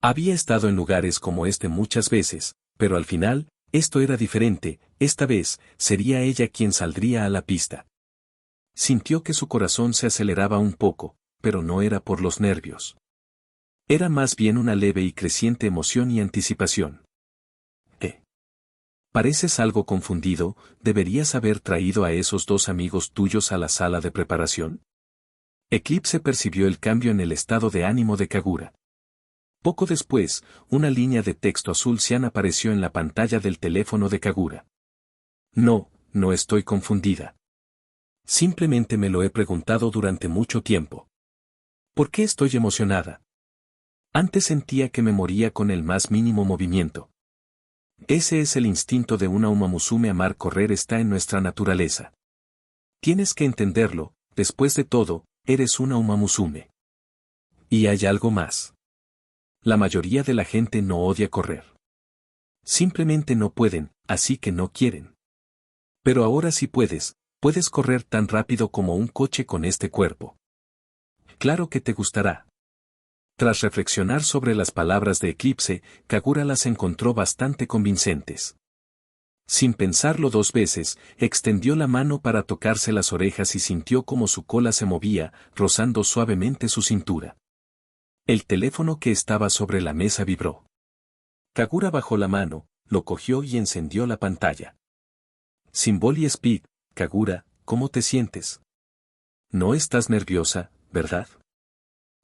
Había estado en lugares como este muchas veces, pero al final, esto era diferente, esta vez, sería ella quien saldría a la pista. Sintió que su corazón se aceleraba un poco, pero no era por los nervios. Era más bien una leve y creciente emoción y anticipación. Pareces algo confundido, ¿deberías haber traído a esos dos amigos tuyos a la sala de preparación? Eclipse percibió el cambio en el estado de ánimo de Kagura. Poco después, una línea de texto azul cian apareció en la pantalla del teléfono de Kagura. No, no estoy confundida. Simplemente me lo he preguntado durante mucho tiempo. ¿Por qué estoy emocionada? Antes sentía que me moría con el más mínimo movimiento. Ese es el instinto de una Umamusume, amar correr está en nuestra naturaleza. Tienes que entenderlo, después de todo, eres una Umamusume. Y hay algo más. La mayoría de la gente no odia correr. Simplemente no pueden, así que no quieren. Pero ahora sí puedes correr tan rápido como un coche con este cuerpo. Claro que te gustará. Tras reflexionar sobre las palabras de Eclipse, Kagura las encontró bastante convincentes. Sin pensarlo dos veces, extendió la mano para tocarse las orejas y sintió como su cola se movía, rozando suavemente su cintura. El teléfono que estaba sobre la mesa vibró. Kagura bajó la mano, lo cogió y encendió la pantalla. Symbol Speed, Kagura, ¿cómo te sientes? No estás nerviosa, ¿verdad?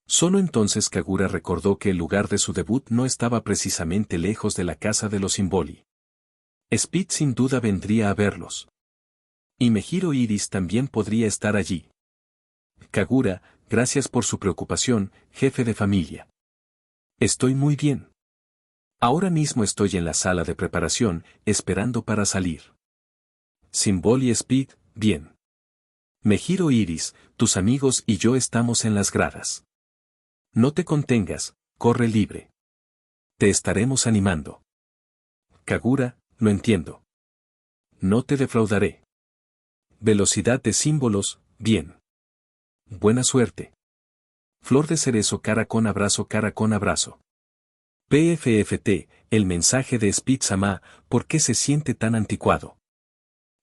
Solo entonces Kagura recordó que el lugar de su debut no estaba precisamente lejos de la casa de los Symboli. Speed sin duda vendría a verlos. Y Mejiro Iris también podría estar allí. Kagura, gracias por su preocupación, jefe de familia. Estoy muy bien. Ahora mismo estoy en la sala de preparación, esperando para salir. Symbol y Speed, bien. Mejiro Iris, tus amigos y yo estamos en las gradas. No te contengas, corre libre. Te estaremos animando. Kagura, lo entiendo. No te defraudaré. Velocidad de símbolos, bien. Buena suerte. Flor de cerezo, cara con abrazo, cara con abrazo. PFFT, el mensaje de Speed-sama, ¿por qué se siente tan anticuado?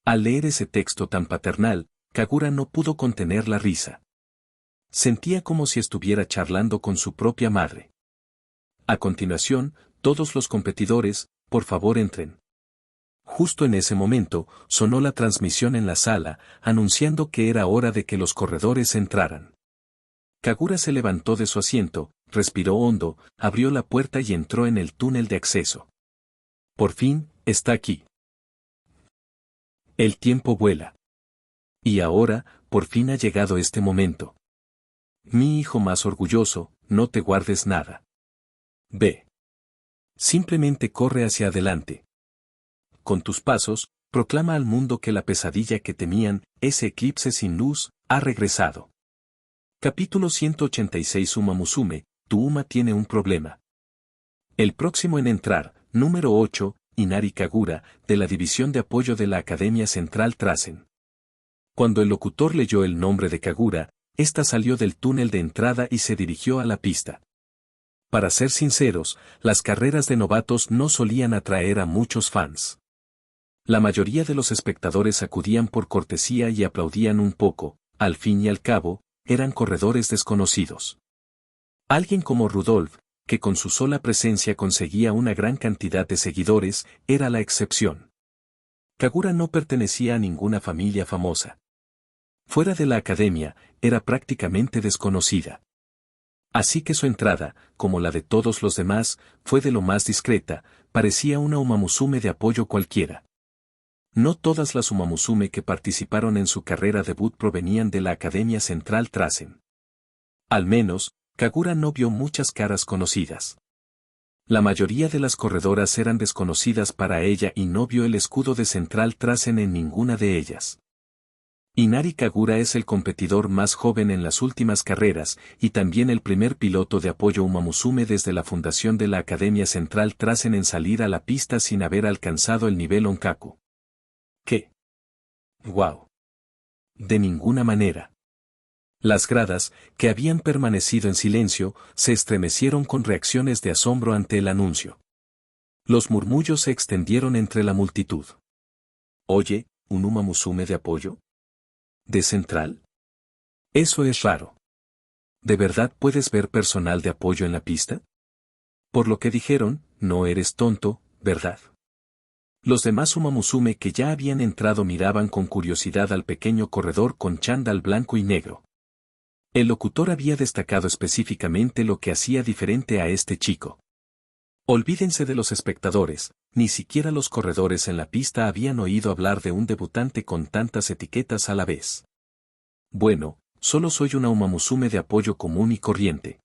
Al leer ese texto tan paternal, Kagura no pudo contener la risa. Sentía como si estuviera charlando con su propia madre. A continuación, todos los competidores, por favor entren. Justo en ese momento, sonó la transmisión en la sala, anunciando que era hora de que los corredores entraran. Kagura se levantó de su asiento, respiró hondo, abrió la puerta y entró en el túnel de acceso. Por fin, está aquí. El tiempo vuela. Y ahora, por fin ha llegado este momento. Mi hijo más orgulloso, no te guardes nada. Ve. Simplemente corre hacia adelante. Con tus pasos, proclama al mundo que la pesadilla que temían, ese eclipse sin luz, ha regresado. Capítulo 186. Umamusume, tu Uma tiene un problema. El próximo en entrar, número 8, Inari Kagura, de la División de Apoyo de la Academia Central Trasen. Cuando el locutor leyó el nombre de Kagura, ésta salió del túnel de entrada y se dirigió a la pista. Para ser sinceros, las carreras de novatos no solían atraer a muchos fans. La mayoría de los espectadores acudían por cortesía y aplaudían un poco, al fin y al cabo, eran corredores desconocidos. Alguien como Rudolf, que con su sola presencia conseguía una gran cantidad de seguidores, era la excepción. Kagura no pertenecía a ninguna familia famosa. Fuera de la academia, era prácticamente desconocida. Así que su entrada, como la de todos los demás, fue de lo más discreta, parecía una umamusume de apoyo cualquiera. No todas las umamusume que participaron en su carrera debut provenían de la Academia Central Trasen. Al menos, Kagura no vio muchas caras conocidas. La mayoría de las corredoras eran desconocidas para ella y no vio el escudo de Central Trasen en ninguna de ellas. Inari Kagura es el competidor más joven en las últimas carreras y también el primer piloto de apoyo umamusume desde la fundación de la Academia Central Trasen en salir a la pista sin haber alcanzado el nivel Onkaku. ¿Qué? ¡Wow! De ninguna manera. Las gradas, que habían permanecido en silencio, se estremecieron con reacciones de asombro ante el anuncio. Los murmullos se extendieron entre la multitud. Oye, ¿un umamusume de apoyo? ¿De Central? Eso es raro. ¿De verdad puedes ver personal de apoyo en la pista? Por lo que dijeron, no eres tonto, ¿verdad? Los demás umamusume que ya habían entrado miraban con curiosidad al pequeño corredor con chándal blanco y negro. El locutor había destacado específicamente lo que hacía diferente a este chico. Olvídense de los espectadores, ni siquiera los corredores en la pista habían oído hablar de un debutante con tantas etiquetas a la vez. Bueno, solo soy una umamusume de apoyo común y corriente.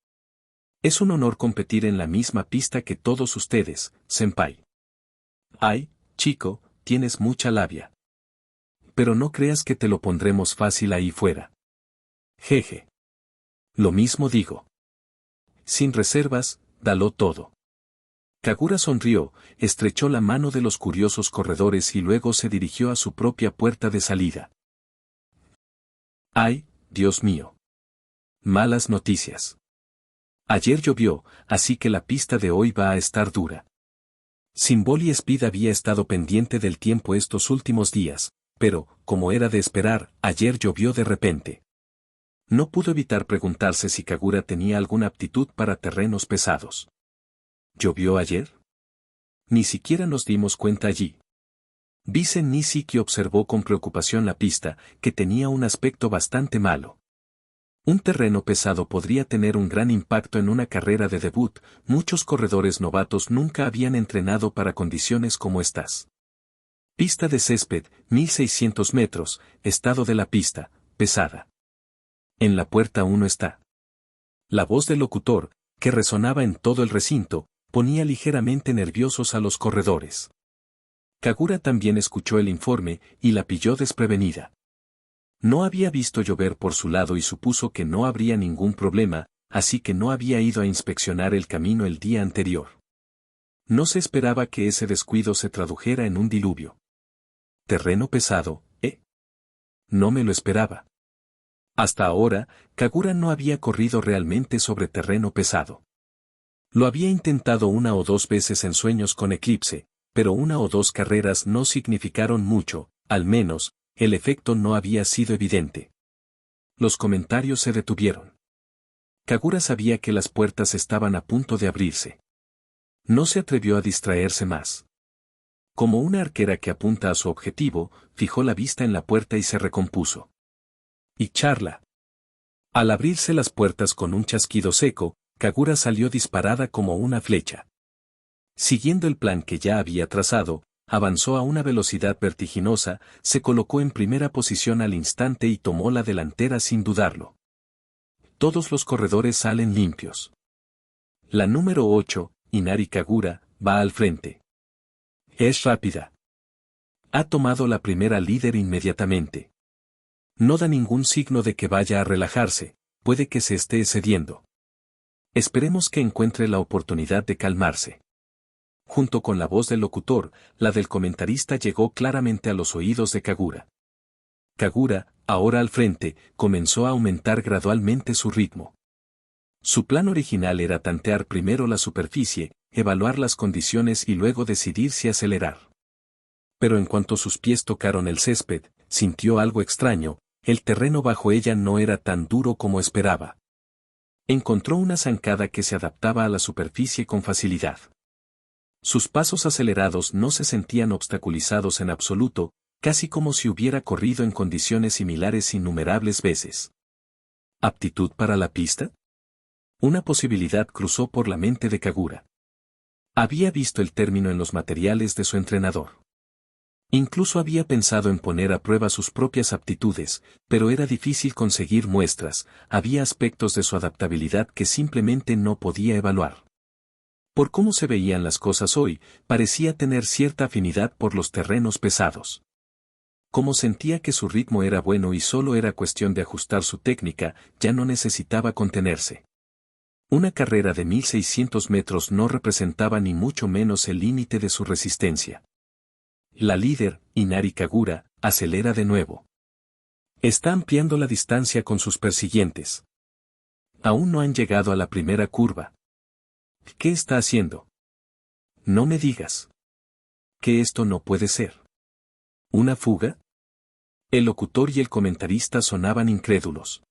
Es un honor competir en la misma pista que todos ustedes, senpai. Ay, chico, tienes mucha labia. Pero no creas que te lo pondremos fácil ahí fuera. Jeje. Lo mismo digo. Sin reservas, dalo todo. Kagura sonrió, estrechó la mano de los curiosos corredores y luego se dirigió a su propia puerta de salida. ¡Ay, Dios mío! Malas noticias. Ayer llovió, así que la pista de hoy va a estar dura. Simboli Speed había estado pendiente del tiempo estos últimos días, pero, como era de esperar, ayer llovió de repente. No pudo evitar preguntarse si Kagura tenía alguna aptitud para terrenos pesados. ¿Llovió ayer? Ni siquiera nos dimos cuenta allí. Bisen Nishiki observó con preocupación la pista, que tenía un aspecto bastante malo. Un terreno pesado podría tener un gran impacto en una carrera de debut, muchos corredores novatos nunca habían entrenado para condiciones como estas. Pista de césped, 1600 metros, estado de la pista, pesada. En la puerta 1 está. La voz del locutor, que resonaba en todo el recinto, ponía ligeramente nerviosos a los corredores. Kagura también escuchó el informe y la pilló desprevenida. No había visto llover por su lado y supuso que no habría ningún problema, así que no había ido a inspeccionar el camino el día anterior. No se esperaba que ese descuido se tradujera en un diluvio. ¿Terreno pesado, eh? No me lo esperaba. Hasta ahora, Kagura no había corrido realmente sobre terreno pesado. Lo había intentado una o dos veces en sueños con Eclipse, pero una o dos carreras no significaron mucho, al menos, el efecto no había sido evidente. Los comentarios se detuvieron. Kagura sabía que las puertas estaban a punto de abrirse. No se atrevió a distraerse más. Como una arquera que apunta a su objetivo, fijó la vista en la puerta y se recompuso. Y charla. Al abrirse las puertas con un chasquido seco, Kagura salió disparada como una flecha. Siguiendo el plan que ya había trazado, avanzó a una velocidad vertiginosa, se colocó en primera posición al instante y tomó la delantera sin dudarlo. Todos los corredores salen limpios. La número 8, Inari Kagura, va al frente. Es rápida. Ha tomado la primera líder inmediatamente. No da ningún signo de que vaya a relajarse, puede que se esté excediendo. Esperemos que encuentre la oportunidad de calmarse. junto con la voz del locutor, la del comentarista llegó claramente a los oídos de Kagura. Kagura, ahora al frente, comenzó a aumentar gradualmente su ritmo. Su plan original era tantear primero la superficie, evaluar las condiciones y luego decidir si acelerar. Pero en cuanto sus pies tocaron el césped, sintió algo extraño, el terreno bajo ella no era tan duro como esperaba. Encontró una zancada que se adaptaba a la superficie con facilidad. Sus pasos acelerados no se sentían obstaculizados en absoluto, casi como si hubiera corrido en condiciones similares innumerables veces. ¿Aptitud para la pista? Una posibilidad cruzó por la mente de Kagura. Había visto el término en los materiales de su entrenador. Incluso había pensado en poner a prueba sus propias aptitudes, pero era difícil conseguir muestras, había aspectos de su adaptabilidad que simplemente no podía evaluar. Por cómo se veían las cosas hoy, parecía tener cierta afinidad por los terrenos pesados. Como sentía que su ritmo era bueno y solo era cuestión de ajustar su técnica, ya no necesitaba contenerse. Una carrera de 1600 metros no representaba ni mucho menos el límite de su resistencia. La líder, Inari Kagura, acelera de nuevo. Está ampliando la distancia con sus persiguientes. Aún no han llegado a la primera curva. ¿Qué está haciendo? No me digas. Que esto no puede ser. ¿Una fuga? El locutor y el comentarista sonaban incrédulos.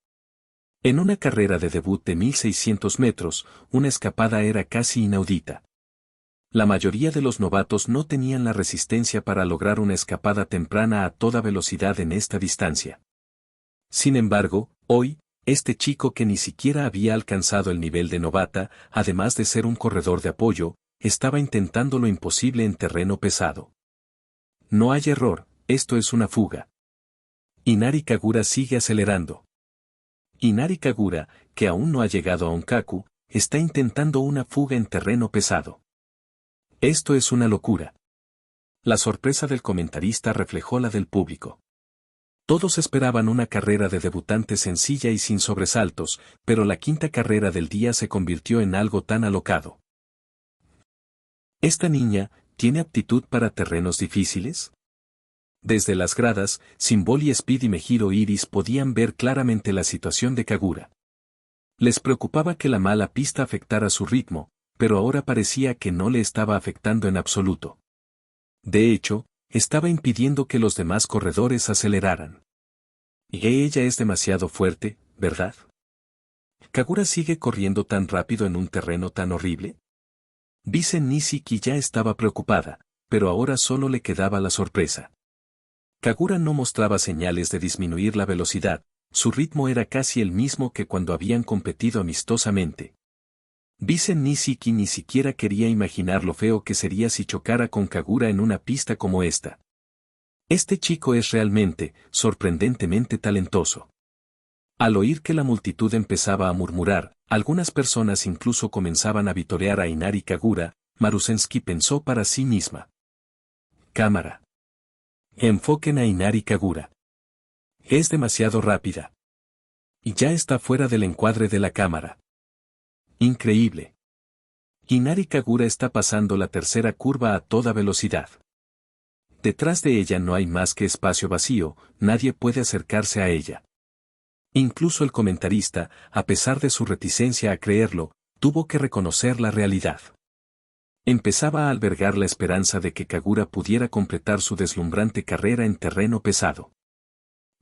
En una carrera de debut de 1600 metros, una escapada era casi inaudita. La mayoría de los novatos no tenían la resistencia para lograr una escapada temprana a toda velocidad en esta distancia. Sin embargo, hoy, este chico que ni siquiera había alcanzado el nivel de novata, además de ser un corredor de apoyo, estaba intentando lo imposible en terreno pesado. No hay error, esto es una fuga. Inari Kagura sigue acelerando. Inari Kagura, que aún no ha llegado a Onkaku, está intentando una fuga en terreno pesado. Esto es una locura. La sorpresa del comentarista reflejó la del público. Todos esperaban una carrera de debutante sencilla y sin sobresaltos, pero la quinta carrera del día se convirtió en algo tan alocado. ¿Esta niña tiene aptitud para terrenos difíciles? Desde las gradas, Simboli, Speed y Mejiro Iris podían ver claramente la situación de Kagura. Les preocupaba que la mala pista afectara su ritmo, pero ahora parecía que no le estaba afectando en absoluto. De hecho, estaba impidiendo que los demás corredores aceleraran. Y ella es demasiado fuerte, ¿verdad? ¿Kagura sigue corriendo tan rápido en un terreno tan horrible? Vice Nishiki ya estaba preocupada, pero ahora solo le quedaba la sorpresa. Kagura no mostraba señales de disminuir la velocidad, su ritmo era casi el mismo que cuando habían competido amistosamente. Vice Nishiki ni siquiera quería imaginar lo feo que sería si chocara con Kagura en una pista como esta. Este chico es realmente, sorprendentemente talentoso. Al oír que la multitud empezaba a murmurar, algunas personas incluso comenzaban a vitorear a Inari Kagura, Marusensky pensó para sí misma. Cámara. Enfoquen a Inari Kagura. Es demasiado rápida. Y ya está fuera del encuadre de la cámara. Increíble. Inari Kagura está pasando la tercera curva a toda velocidad. Detrás de ella no hay más que espacio vacío, nadie puede acercarse a ella. Incluso el comentarista, a pesar de su reticencia a creerlo, tuvo que reconocer la realidad. Empezaba a albergar la esperanza de que Kagura pudiera completar su deslumbrante carrera en terreno pesado.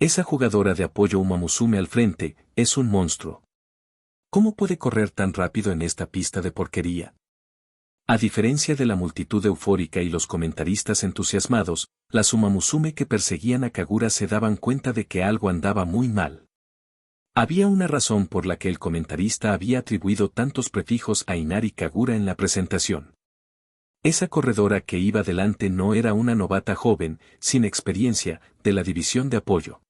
Esa jugadora de apoyo Umamusume al frente, es un monstruo. ¿Cómo puede correr tan rápido en esta pista de porquería? A diferencia de la multitud eufórica y los comentaristas entusiasmados, las Umamusume que perseguían a Kagura se daban cuenta de que algo andaba muy mal. Había una razón por la que el comentarista había atribuido tantos prefijos a Inari Kagura en la presentación. Esa corredora que iba delante no era una novata joven, sin experiencia, de la división de apoyo.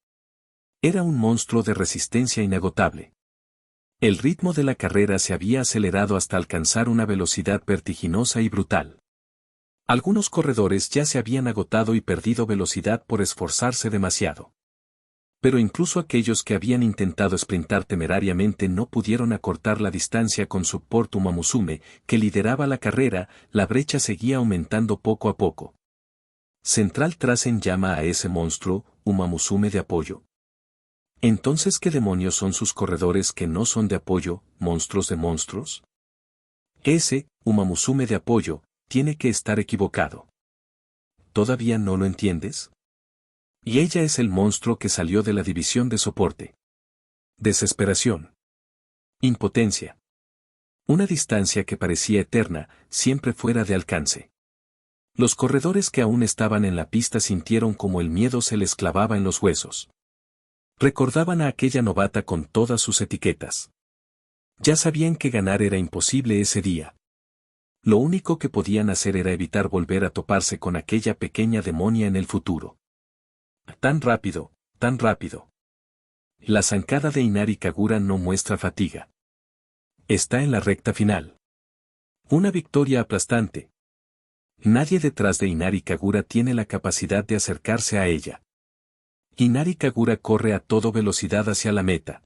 Era un monstruo de resistencia inagotable. El ritmo de la carrera se había acelerado hasta alcanzar una velocidad vertiginosa y brutal. Algunos corredores ya se habían agotado y perdido velocidad por esforzarse demasiado. Pero incluso aquellos que habían intentado sprintar temerariamente no pudieron acortar la distancia con Support Umamusume, que lideraba la carrera. La brecha seguía aumentando poco a poco. Central Trasen llama a ese monstruo, Umamusume de apoyo. Entonces, ¿qué demonios son sus corredores que no son de apoyo, monstruos de monstruos? Ese, Umamusume de apoyo, tiene que estar equivocado. ¿Todavía no lo entiendes? Y ella es el monstruo que salió de la división de soporte. Desesperación. Impotencia. Una distancia que parecía eterna, siempre fuera de alcance. Los corredores que aún estaban en la pista sintieron como el miedo se les clavaba en los huesos. Recordaban a aquella novata con todas sus etiquetas. Ya sabían que ganar era imposible ese día. Lo único que podían hacer era evitar volver a toparse con aquella pequeña demonia en el futuro. Tan rápido, tan rápido. La zancada de Inari Kagura no muestra fatiga. Está en la recta final. Una victoria aplastante. Nadie detrás de Inari Kagura tiene la capacidad de acercarse a ella. Inari Kagura corre a toda velocidad hacia la meta.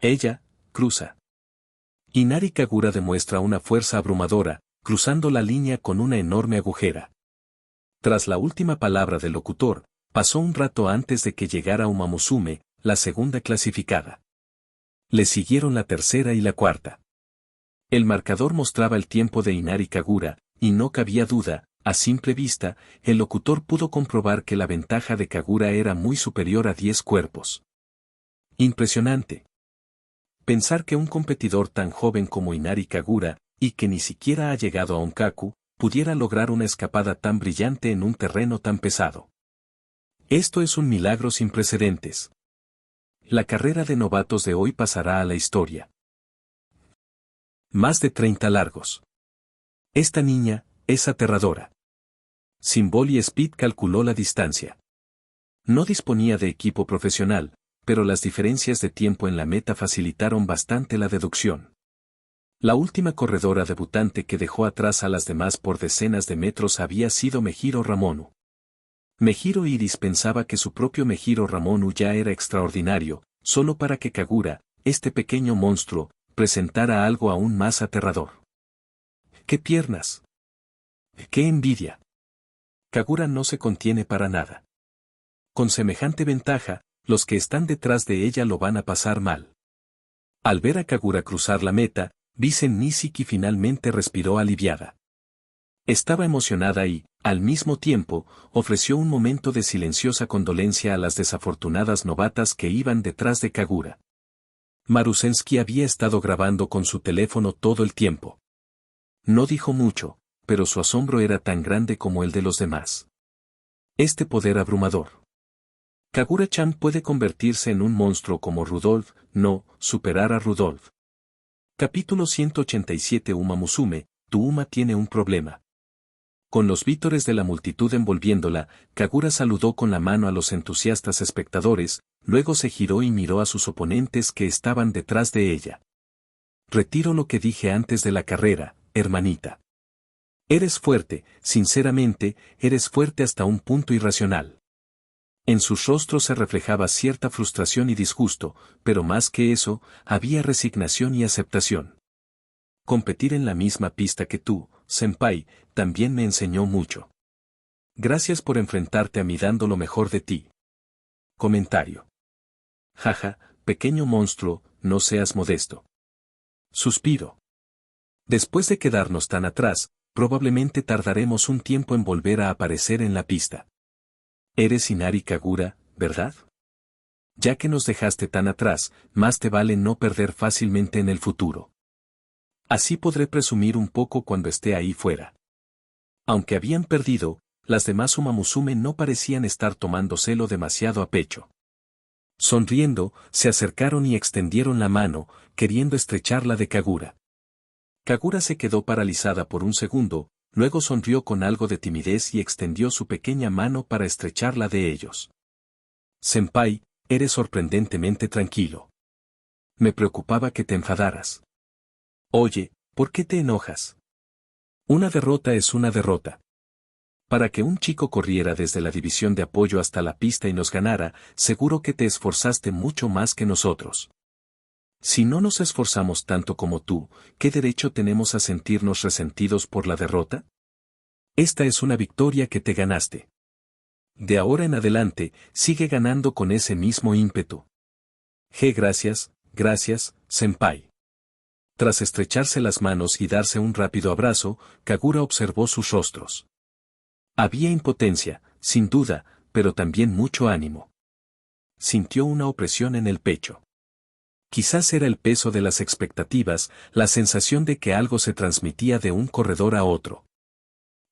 Ella, cruza. Inari Kagura demuestra una fuerza abrumadora, cruzando la línea con una enorme agujera. Tras la última palabra del locutor, pasó un rato antes de que llegara Umamusume, la segunda clasificada. Le siguieron la tercera y la cuarta. El marcador mostraba el tiempo de Inari Kagura, y no cabía duda, a simple vista, el locutor pudo comprobar que la ventaja de Kagura era muy superior a 10 cuerpos. Impresionante. Pensar que un competidor tan joven como Inari Kagura, y que ni siquiera ha llegado a Onkaku, pudiera lograr una escapada tan brillante en un terreno tan pesado. Esto es un milagro sin precedentes. La carrera de novatos de hoy pasará a la historia. Más de 30 largos. Esta niña, es aterradora. Symbol Speed calculó la distancia. No disponía de equipo profesional, pero las diferencias de tiempo en la meta facilitaron bastante la deducción. La última corredora debutante que dejó atrás a las demás por decenas de metros había sido Mejiro Ramonu. Mejiro Iris pensaba que su propio Mejiro Ramonu ya era extraordinario, solo para que Kagura, este pequeño monstruo, presentara algo aún más aterrador. ¡Qué piernas! ¡Qué envidia! Kagura no se contiene para nada. Con semejante ventaja, los que están detrás de ella lo van a pasar mal. Al ver a Kagura cruzar la meta, Bisen Nishiki finalmente respiró aliviada. Estaba emocionada y, al mismo tiempo, ofreció un momento de silenciosa condolencia a las desafortunadas novatas que iban detrás de Kagura. Marusensky había estado grabando con su teléfono todo el tiempo. No dijo mucho, pero su asombro era tan grande como el de los demás. Este poder abrumador. Kagura-chan puede convertirse en un monstruo como Rudolph, no, superar a Rudolph. Capítulo 187 Umamusume, tu Uma tiene un problema. Con los vítores de la multitud envolviéndola, Kagura saludó con la mano a los entusiastas espectadores, luego se giró y miró a sus oponentes que estaban detrás de ella. Retiro lo que dije antes de la carrera, hermanita. Eres fuerte, sinceramente, eres fuerte hasta un punto irracional. En sus rostros se reflejaba cierta frustración y disgusto, pero más que eso, había resignación y aceptación. Competir en la misma pista que tú, senpai, también me enseñó mucho. Gracias por enfrentarte a mí dando lo mejor de ti. Comentario. Jaja, pequeño monstruo, no seas modesto. Suspiro. Después de quedarnos tan atrás, probablemente tardaremos un tiempo en volver a aparecer en la pista. Eres Inari Kagura, ¿verdad? Ya que nos dejaste tan atrás, más te vale no perder fácilmente en el futuro. Así podré presumir un poco cuando esté ahí fuera. Aunque habían perdido, las demás Umamusume no parecían estar tomándoselo demasiado a pecho. Sonriendo, se acercaron y extendieron la mano, queriendo estrecharla de Kagura. Kagura se quedó paralizada por un segundo, luego sonrió con algo de timidez y extendió su pequeña mano para estrecharla de ellos. Senpai, eres sorprendentemente tranquilo. Me preocupaba que te enfadaras. Oye, ¿por qué te enojas? Una derrota es una derrota. Para que un chico corriera desde la división de apoyo hasta la pista y nos ganara, seguro que te esforzaste mucho más que nosotros. Si no nos esforzamos tanto como tú, ¿qué derecho tenemos a sentirnos resentidos por la derrota? Esta es una victoria que te ganaste. De ahora en adelante, sigue ganando con ese mismo ímpetu. Gracias, senpai. Tras estrecharse las manos y darse un rápido abrazo, Kagura observó sus rostros. Había impotencia, sin duda, pero también mucho ánimo. Sintió una opresión en el pecho. Quizás era el peso de las expectativas, la sensación de que algo se transmitía de un corredor a otro.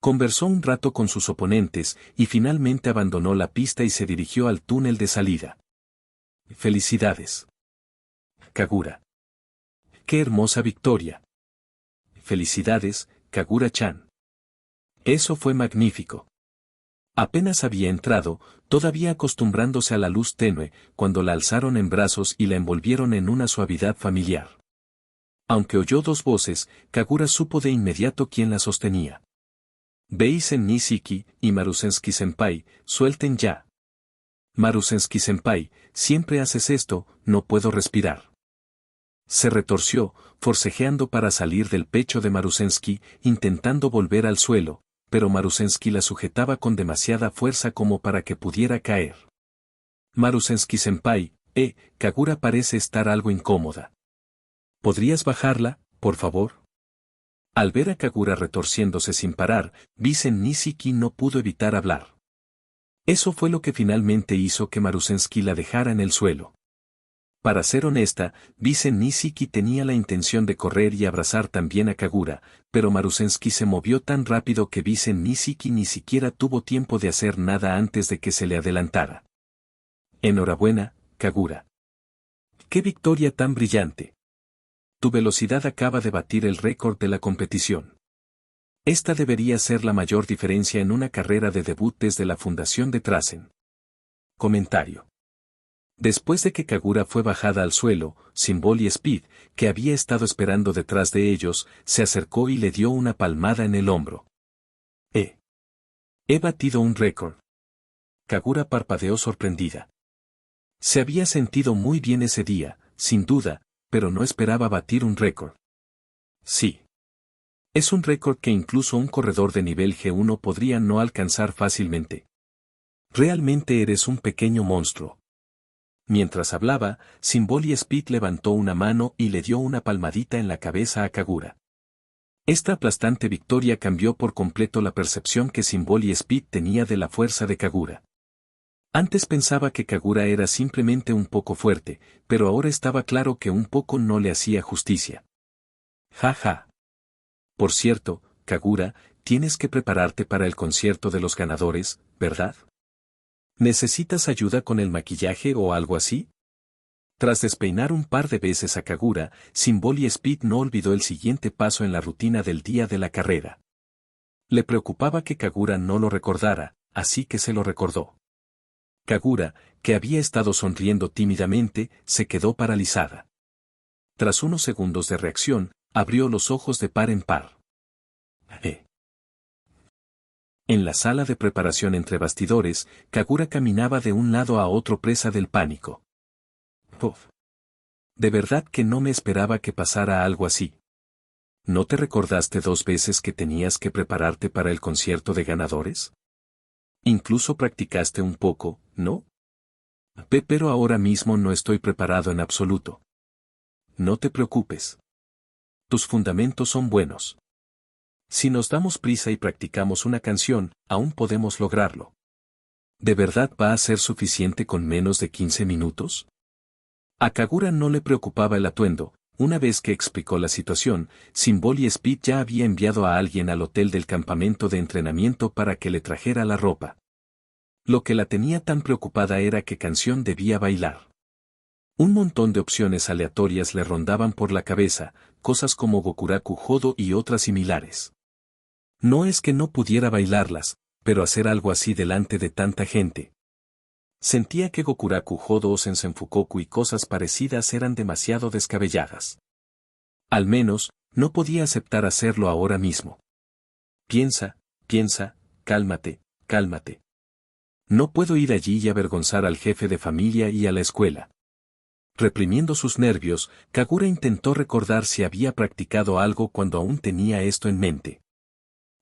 Conversó un rato con sus oponentes y finalmente abandonó la pista y se dirigió al túnel de salida. Felicidades, Kagura. ¡Qué hermosa victoria! Felicidades, Kagura-chan. Eso fue magnífico. Apenas había entrado, todavía acostumbrándose a la luz tenue, cuando la alzaron en brazos y la envolvieron en una suavidad familiar. Aunque oyó dos voces, Kagura supo de inmediato quién la sostenía. Beisen Nishiki y Marusensky-senpai, suelten ya. Marusensky-senpai, siempre haces esto, no puedo respirar. Se retorció, forcejeando para salir del pecho de Marusensky, intentando volver al suelo, pero Marusensky la sujetaba con demasiada fuerza como para que pudiera caer. Marusensky-senpai, Kagura parece estar algo incómoda. ¿Podrías bajarla, por favor? Al ver a Kagura retorciéndose sin parar, Beisen Nishiki no pudo evitar hablar. Eso fue lo que finalmente hizo que Marusensky la dejara en el suelo. Para ser honesta, Beisen Nishiki tenía la intención de correr y abrazar también a Kagura, pero Marusensky se movió tan rápido que Beisen Nishiki ni siquiera tuvo tiempo de hacer nada antes de que se le adelantara. Enhorabuena, Kagura. ¡Qué victoria tan brillante! Tu velocidad acaba de batir el récord de la competición. Esta debería ser la mayor diferencia en una carrera de debut desde la fundación de Trasen. Comentario. Después de que Kagura fue bajada al suelo, Symbol y Speed, que había estado esperando detrás de ellos, se acercó y le dio una palmada en el hombro. He batido un récord. Kagura parpadeó sorprendida. Se había sentido muy bien ese día, sin duda, pero no esperaba batir un récord. Sí. Es un récord que incluso un corredor de nivel G1 podría no alcanzar fácilmente. Realmente eres un pequeño monstruo. Mientras hablaba, Symbol y Speed levantó una mano y le dio una palmadita en la cabeza a Kagura. Esta aplastante victoria cambió por completo la percepción que Symbol y Speed tenía de la fuerza de Kagura. Antes pensaba que Kagura era simplemente un poco fuerte, pero ahora estaba claro que un poco no le hacía justicia. Ja. Por cierto, Kagura, tienes que prepararte para el concierto de los ganadores, ¿verdad? ¿Necesitas ayuda con el maquillaje o algo así? Tras despeinar un par de veces a Kagura, Symbol y Speed no olvidó el siguiente paso en la rutina del día de la carrera. Le preocupaba que Kagura no lo recordara, así que se lo recordó. Kagura, que había estado sonriendo tímidamente, se quedó paralizada. Tras unos segundos de reacción, abrió los ojos de par en par. En la sala de preparación entre bastidores, Kagura caminaba de un lado a otro presa del pánico. Uf. De verdad que no me esperaba que pasara algo así. ¿No te recordaste 2 veces que tenías que prepararte para el concierto de ganadores? Incluso practicaste un poco, ¿no? Pero ahora mismo no estoy preparado en absoluto. No te preocupes. Tus fundamentos son buenos. Si nos damos prisa y practicamos una canción, aún podemos lograrlo. ¿De verdad va a ser suficiente con menos de 15 minutos? A Kagura no le preocupaba el atuendo. Una vez que explicó la situación, Symbol y Speed ya había enviado a alguien al hotel del campamento de entrenamiento para que le trajera la ropa. Lo que la tenía tan preocupada era qué canción debía bailar. Un montón de opciones aleatorias le rondaban por la cabeza, cosas como Gokuraku Hodo y otras similares. No es que no pudiera bailarlas, pero hacer algo así delante de tanta gente. Sentía que Gokuraku Hodo o Sensenfukoku y cosas parecidas eran demasiado descabelladas. Al menos, no podía aceptar hacerlo ahora mismo. Piensa, cálmate, cálmate. No puedo ir allí y avergonzar al jefe de familia y a la escuela. Reprimiendo sus nervios, Kagura intentó recordar si había practicado algo cuando aún tenía esto en mente.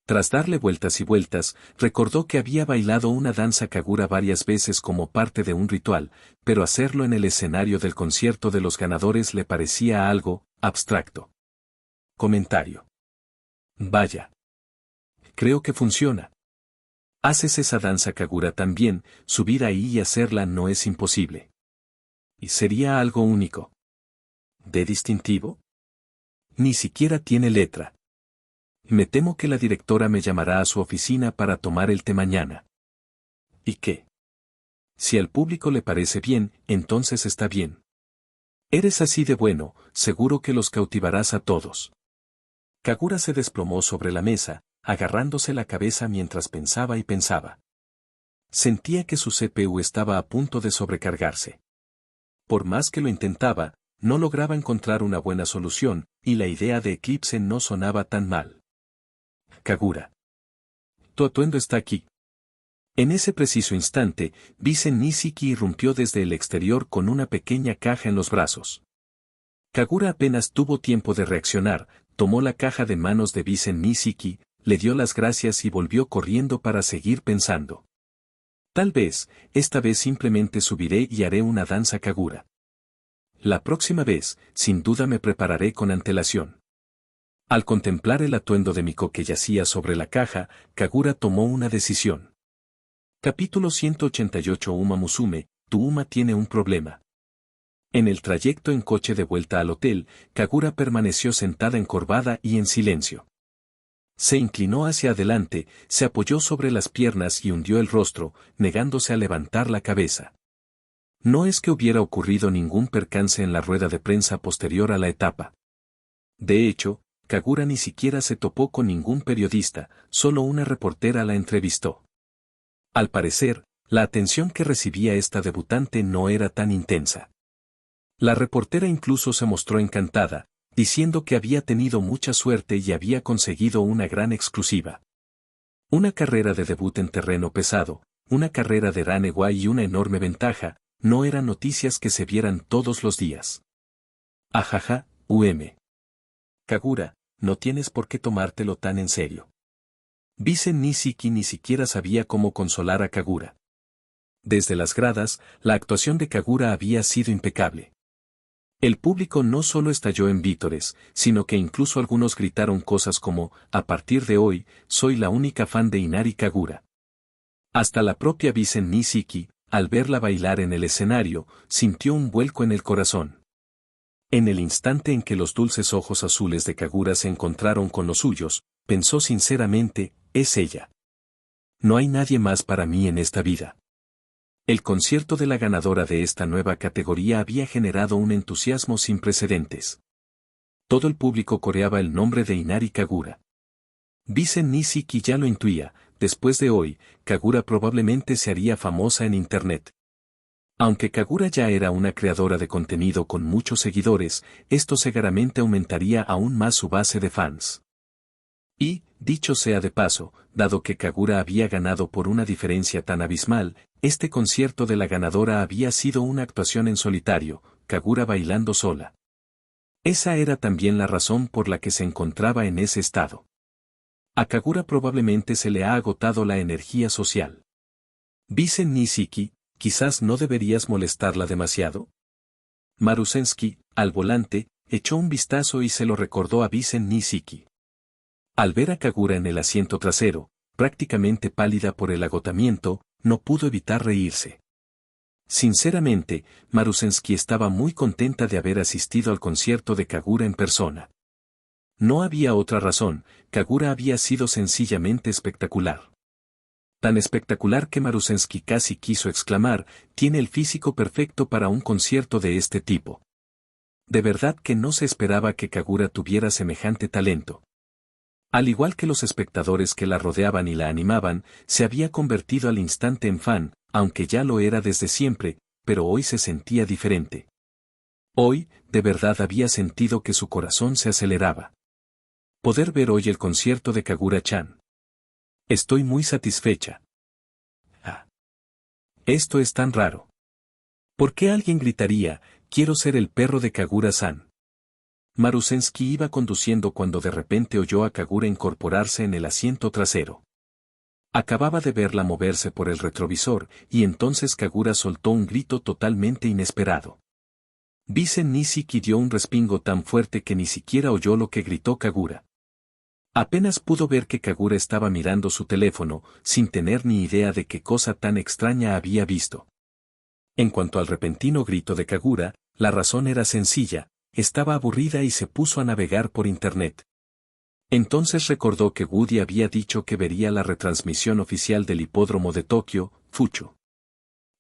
Tras darle vueltas y vueltas, recordó que había bailado una danza Kagura varias veces como parte de un ritual, pero hacerlo en el escenario del concierto de los ganadores le parecía algo abstracto. Comentario. Vaya. Creo que funciona. Haces esa danza Kagura también, subir ahí y hacerla no es imposible. Y sería algo único. ¿De distintivo? Ni siquiera tiene letra. Me temo que la directora me llamará a su oficina para tomar el té mañana. ¿Y qué? Si al público le parece bien, entonces está bien. Eres así de bueno, seguro que los cautivarás a todos. Kagura se desplomó sobre la mesa, agarrándose la cabeza mientras pensaba y pensaba. Sentía que su CPU estaba a punto de sobrecargarse. Por más que lo intentaba, no lograba encontrar una buena solución, y la idea de Eclipse no sonaba tan mal. Kagura. Tu atuendo está aquí. En ese preciso instante, Bisen Nishiki irrumpió desde el exterior con una pequeña caja en los brazos. Kagura apenas tuvo tiempo de reaccionar, tomó la caja de manos de Bisen Nishiki, le dio las gracias y volvió corriendo para seguir pensando. Tal vez, esta vez simplemente subiré y haré una danza Kagura. La próxima vez, sin duda me prepararé con antelación. Al contemplar el atuendo de Miko que yacía sobre la caja, Kagura tomó una decisión. Capítulo 188 Uma Musume, tu Uma tiene un problema. En el trayecto en coche de vuelta al hotel, Kagura permaneció sentada encorvada y en silencio. Se inclinó hacia adelante, se apoyó sobre las piernas y hundió el rostro, negándose a levantar la cabeza. No es que hubiera ocurrido ningún percance en la rueda de prensa posterior a la etapa. De hecho, Kagura ni siquiera se topó con ningún periodista, solo una reportera la entrevistó. Al parecer, la atención que recibía esta debutante no era tan intensa. La reportera incluso se mostró encantada, diciendo que había tenido mucha suerte y había conseguido una gran exclusiva. Una carrera de debut en terreno pesado, una carrera de Ranewa y una enorme ventaja, no eran noticias que se vieran todos los días. Ajaja, Kagura, no tienes por qué tomártelo tan en serio. Bisen Nishiki ni siquiera sabía cómo consolar a Kagura. Desde las gradas, la actuación de Kagura había sido impecable. El público no solo estalló en vítores, sino que incluso algunos gritaron cosas como, a partir de hoy, soy la única fan de Inari Kagura. Hasta la propia Bisen Nishiki, al verla bailar en el escenario, sintió un vuelco en el corazón. En el instante en que los dulces ojos azules de Kagura se encontraron con los suyos, pensó sinceramente, es ella. No hay nadie más para mí en esta vida. El concierto de la ganadora de esta nueva categoría había generado un entusiasmo sin precedentes. Todo el público coreaba el nombre de Inari Kagura. Bisen Nishiki ya lo intuía, después de hoy, Kagura probablemente se haría famosa en Internet. Aunque Kagura ya era una creadora de contenido con muchos seguidores, esto seguramente aumentaría aún más su base de fans. Y, dicho sea de paso, dado que Kagura había ganado por una diferencia tan abismal, este concierto de la ganadora había sido una actuación en solitario, Kagura bailando sola. Esa era también la razón por la que se encontraba en ese estado. A Kagura probablemente se le ha agotado la energía social. Bisen Nishiki, quizás no deberías molestarla demasiado. Marusensky, al volante, echó un vistazo y se lo recordó a Bisen Nishiki. Al ver a Kagura en el asiento trasero, prácticamente pálida por el agotamiento, no pudo evitar reírse. Sinceramente, Marusensky estaba muy contenta de haber asistido al concierto de Kagura en persona. No había otra razón, Kagura había sido sencillamente espectacular. Tan espectacular que Marusensky casi quiso exclamar, tiene el físico perfecto para un concierto de este tipo. De verdad que no se esperaba que Kagura tuviera semejante talento. Al igual que los espectadores que la rodeaban y la animaban, se había convertido al instante en fan, aunque ya lo era desde siempre, pero hoy se sentía diferente. Hoy, de verdad había sentido que su corazón se aceleraba. Poder ver hoy el concierto de Kagura-chan. Estoy muy satisfecha. Ah. Esto es tan raro. ¿Por qué alguien gritaría, quiero ser el perro de Kagura-san? Marusensky iba conduciendo cuando de repente oyó a Kagura incorporarse en el asiento trasero. Acababa de verla moverse por el retrovisor, y entonces Kagura soltó un grito totalmente inesperado. Bisen Nishiki dio un respingo tan fuerte que ni siquiera oyó lo que gritó Kagura. Apenas pudo ver que Kagura estaba mirando su teléfono, sin tener ni idea de qué cosa tan extraña había visto. En cuanto al repentino grito de Kagura, la razón era sencilla, estaba aburrida y se puso a navegar por internet. Entonces recordó que Woody había dicho que vería la retransmisión oficial del hipódromo de Tokio, Fucho.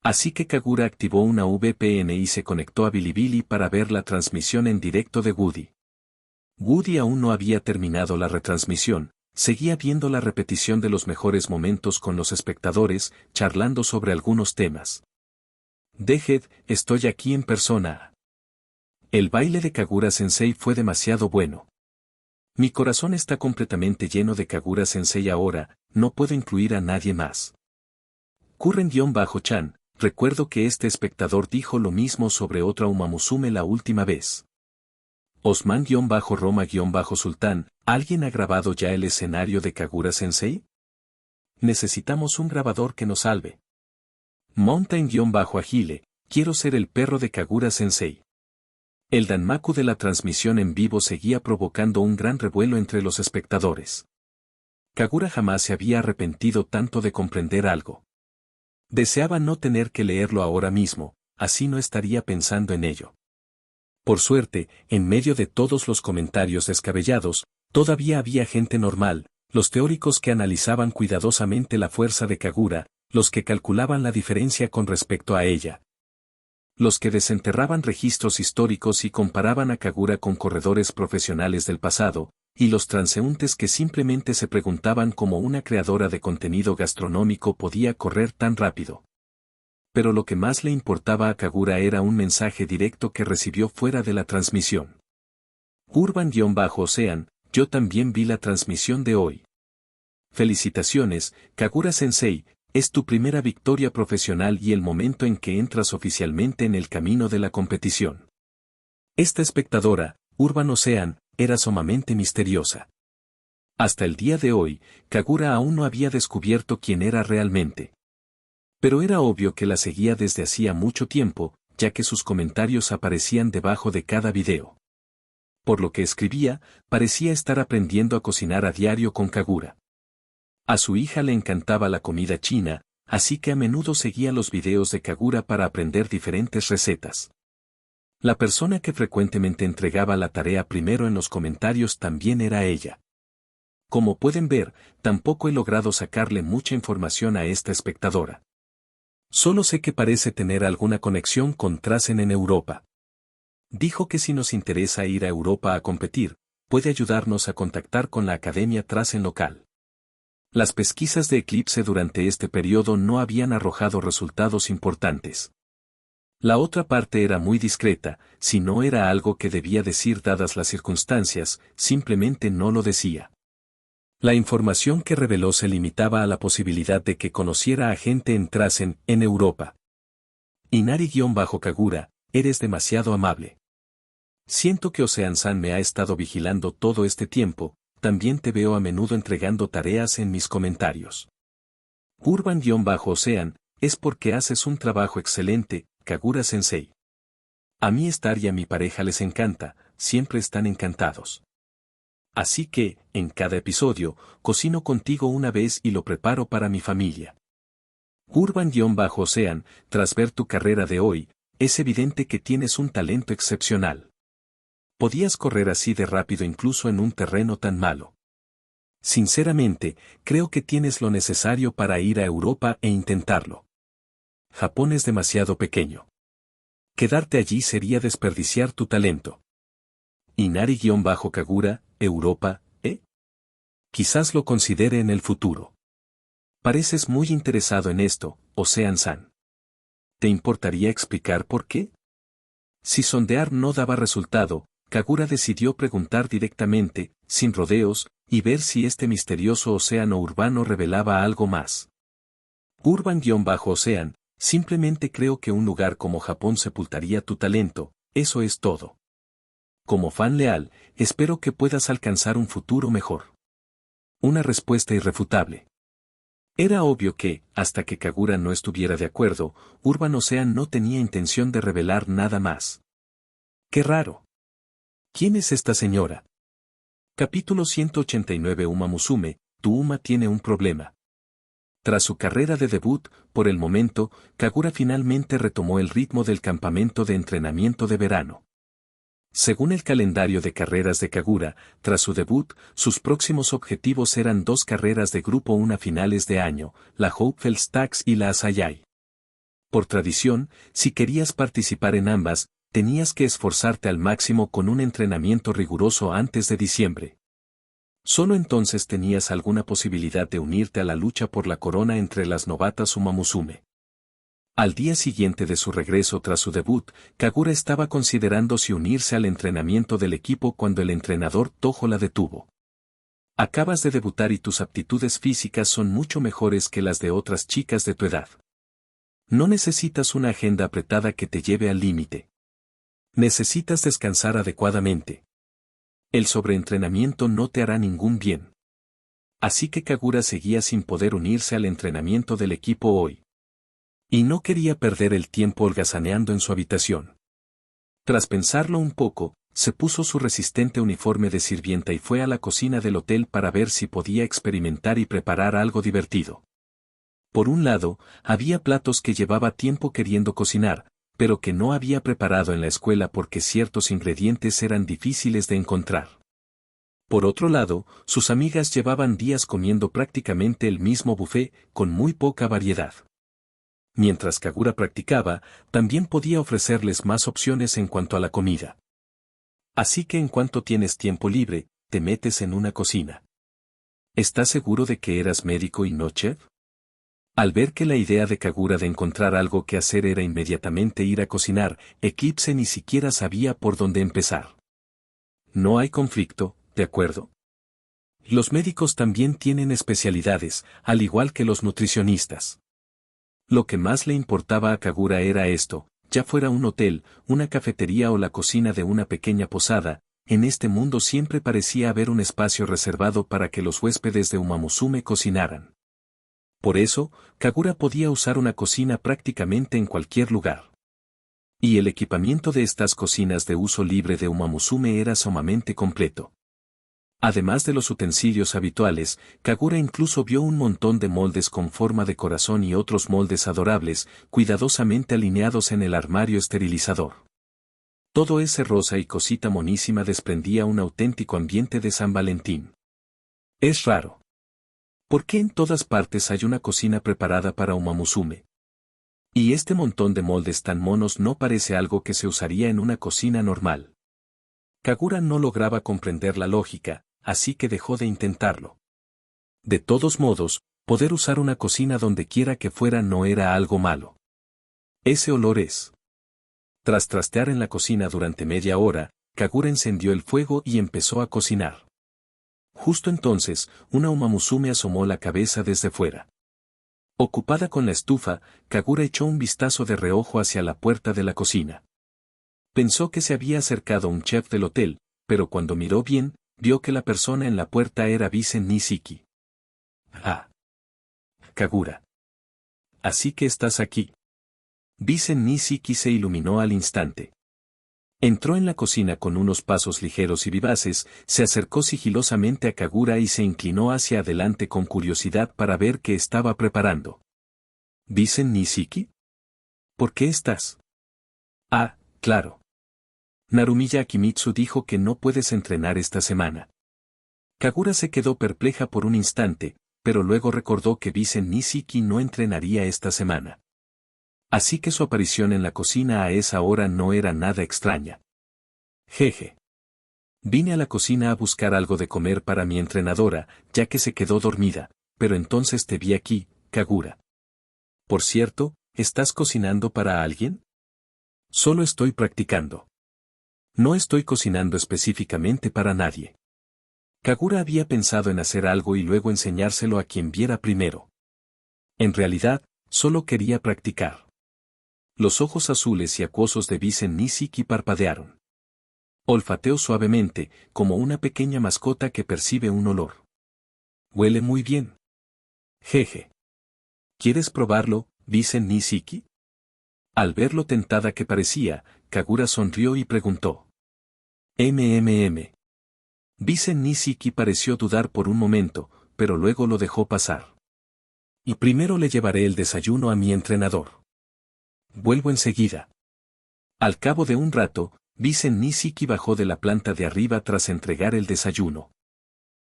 Así que Kagura activó una VPN y se conectó a Bilibili para ver la transmisión en directo de Woody. Woody aún no había terminado la retransmisión, seguía viendo la repetición de los mejores momentos con los espectadores, charlando sobre algunos temas. Dejed, estoy aquí en persona. El baile de Kagura-sensei fue demasiado bueno. Mi corazón está completamente lleno de Kagura-sensei ahora, no puedo incluir a nadie más. Curren-chan, recuerdo que este espectador dijo lo mismo sobre otra Umamusume la última vez. Osman-Roma-Sultán, ¿alguien ha grabado ya el escenario de Kagura-sensei? Necesitamos un grabador que nos salve. Mountain-Agile, quiero ser el perro de Kagura-sensei. El danmaku de la transmisión en vivo seguía provocando un gran revuelo entre los espectadores. Kagura jamás se había arrepentido tanto de comprender algo. Deseaba no tener que leerlo ahora mismo, así no estaría pensando en ello. Por suerte, en medio de todos los comentarios descabellados, todavía había gente normal, los teóricos que analizaban cuidadosamente la fuerza de Kagura, los que calculaban la diferencia con respecto a ella. Los que desenterraban registros históricos y comparaban a Kagura con corredores profesionales del pasado, y los transeúntes que simplemente se preguntaban cómo una creadora de contenido gastronómico podía correr tan rápido. Pero lo que más le importaba a Kagura era un mensaje directo que recibió fuera de la transmisión. Urban-Ocean, yo también vi la transmisión de hoy. Felicitaciones, Kagura-sensei, es tu primera victoria profesional y el momento en que entras oficialmente en el camino de la competición. Esta espectadora, Urban Ocean, era sumamente misteriosa. Hasta el día de hoy, Kagura aún no había descubierto quién era realmente. Pero era obvio que la seguía desde hacía mucho tiempo, ya que sus comentarios aparecían debajo de cada video. Por lo que escribía, parecía estar aprendiendo a cocinar a diario con Kagura. A su hija le encantaba la comida china, así que a menudo seguía los videos de Kagura para aprender diferentes recetas. La persona que frecuentemente entregaba la tarea primero en los comentarios también era ella. Como pueden ver, tampoco he logrado sacarle mucha información a esta espectadora. Solo sé que parece tener alguna conexión con Trasen en Europa. Dijo que si nos interesa ir a Europa a competir, puede ayudarnos a contactar con la Academia Trasen local. Las pesquisas de Eclipse durante este periodo no habían arrojado resultados importantes. La otra parte era muy discreta, si no era algo que debía decir dadas las circunstancias, simplemente no lo decía. La información que reveló se limitaba a la posibilidad de que conociera a gente en Trasen, en Europa. Inari-Kagura, eres demasiado amable. Siento que Ocean-san me ha estado vigilando todo este tiempo, también te veo a menudo entregando tareas en mis comentarios. Urban-Ocean, es porque haces un trabajo excelente, Kagura-sensei. A mí Star y a mi pareja les encanta, siempre están encantados. Así que, en cada episodio, cocino contigo una vez y lo preparo para mi familia. Urban-Ocean, tras ver tu carrera de hoy, es evidente que tienes un talento excepcional. Podías correr así de rápido incluso en un terreno tan malo. Sinceramente, creo que tienes lo necesario para ir a Europa e intentarlo. Japón es demasiado pequeño. Quedarte allí sería desperdiciar tu talento. Inari-Kagura, Europa, ¿eh? Quizás lo considere en el futuro. Pareces muy interesado en esto, Ocean-san. ¿Te importaría explicar por qué? Si sondear no daba resultado, Kagura decidió preguntar directamente, sin rodeos, y ver si este misterioso océano urbano revelaba algo más. Urban-Ocean, simplemente creo que un lugar como Japón sepultaría tu talento, eso es todo. Como fan leal, espero que puedas alcanzar un futuro mejor. Una respuesta irrefutable. Era obvio que, hasta que Kagura no estuviera de acuerdo, Urban-Ocean no tenía intención de revelar nada más. ¡Qué raro! ¿Quién es esta señora? Capítulo 189. Uma Musume, tu Uma tiene un problema. Tras su carrera de debut, por el momento, Kagura finalmente retomó el ritmo del campamento de entrenamiento de verano. Según el calendario de carreras de Kagura, tras su debut, sus próximos objetivos eran 2 carreras de grupo 1 a finales de año, la Hopeful Stacks y la Asayai. Por tradición, si querías participar en ambas, tenías que esforzarte al máximo con un entrenamiento riguroso antes de diciembre. Solo entonces tenías alguna posibilidad de unirte a la lucha por la corona entre las novatas Uma Musume. Al día siguiente de su regreso tras su debut, Kagura estaba considerando si unirse al entrenamiento del equipo cuando el entrenador Toho la detuvo. Acabas de debutar y tus aptitudes físicas son mucho mejores que las de otras chicas de tu edad. No necesitas una agenda apretada que te lleve al límite. Necesitas descansar adecuadamente. El sobreentrenamiento no te hará ningún bien. Así que Kagura seguía sin poder unirse al entrenamiento del equipo hoy. Y no quería perder el tiempo holgazaneando en su habitación. Tras pensarlo un poco, se puso su resistente uniforme de sirvienta y fue a la cocina del hotel para ver si podía experimentar y preparar algo divertido. Por un lado, había platos que llevaba tiempo queriendo cocinar, pero que no había preparado en la escuela porque ciertos ingredientes eran difíciles de encontrar. Por otro lado, sus amigas llevaban días comiendo prácticamente el mismo buffet, con muy poca variedad. Mientras Kagura practicaba, también podía ofrecerles más opciones en cuanto a la comida. Así que en cuanto tienes tiempo libre, te metes en una cocina. ¿Estás seguro de que eras médico y no chef? Al ver que la idea de Kagura de encontrar algo que hacer era inmediatamente ir a cocinar, Eclipse ni siquiera sabía por dónde empezar. No hay conflicto, ¿de acuerdo? Los médicos también tienen especialidades, al igual que los nutricionistas. Lo que más le importaba a Kagura era esto, ya fuera un hotel, una cafetería o la cocina de una pequeña posada, en este mundo siempre parecía haber un espacio reservado para que los huéspedes de Uma Musume cocinaran. Por eso, Kagura podía usar una cocina prácticamente en cualquier lugar. Y el equipamiento de estas cocinas de uso libre de Uma Musume era sumamente completo. Además de los utensilios habituales, Kagura incluso vio un montón de moldes con forma de corazón y otros moldes adorables, cuidadosamente alineados en el armario esterilizador. Todo ese rosa y cosita monísima desprendía un auténtico ambiente de San Valentín. Es raro. ¿Por qué en todas partes hay una cocina preparada para Uma Musume? Y este montón de moldes tan monos no parece algo que se usaría en una cocina normal. Kagura no lograba comprender la lógica, así que dejó de intentarlo. De todos modos, poder usar una cocina donde quiera que fuera no era algo malo. Ese olor es. Tras trastear en la cocina durante media hora, Kagura encendió el fuego y empezó a cocinar. Justo entonces, una Uma Musume asomó la cabeza desde fuera. Ocupada con la estufa, Kagura echó un vistazo de reojo hacia la puerta de la cocina. Pensó que se había acercado un chef del hotel, pero cuando miró bien, vio que la persona en la puerta era Bisen Nishiki. Ah. Kagura. Así que estás aquí. Bisen Nishiki se iluminó al instante. Entró en la cocina con unos pasos ligeros y vivaces, se acercó sigilosamente a Kagura y se inclinó hacia adelante con curiosidad para ver qué estaba preparando. ¿Bisen Nishiki? ¿Por qué estás? Ah, claro. Narumiya Akimitsu dijo que no puedes entrenar esta semana. Kagura se quedó perpleja por un instante, pero luego recordó que Bisen Nishiki no entrenaría esta semana. Así que su aparición en la cocina a esa hora no era nada extraña. Jeje. Vine a la cocina a buscar algo de comer para mi entrenadora, ya que se quedó dormida, pero entonces te vi aquí, Kagura. Por cierto, ¿estás cocinando para alguien? Solo estoy practicando. No estoy cocinando específicamente para nadie. Kagura había pensado en hacer algo y luego enseñárselo a quien viera primero. En realidad, solo quería practicar. Los ojos azules y acuosos de Bisen Nishiki parpadearon. Olfateó suavemente, como una pequeña mascota que percibe un olor. Huele muy bien. Jeje. ¿Quieres probarlo, Bisen Nishiki? Al ver lo tentada que parecía, Kagura sonrió y preguntó. MMM. Bisen Nishiki pareció dudar por un momento, pero luego lo dejó pasar. Y primero le llevaré el desayuno a mi entrenador. Vuelvo enseguida. Al cabo de un rato, Bisen Nishiki bajó de la planta de arriba tras entregar el desayuno.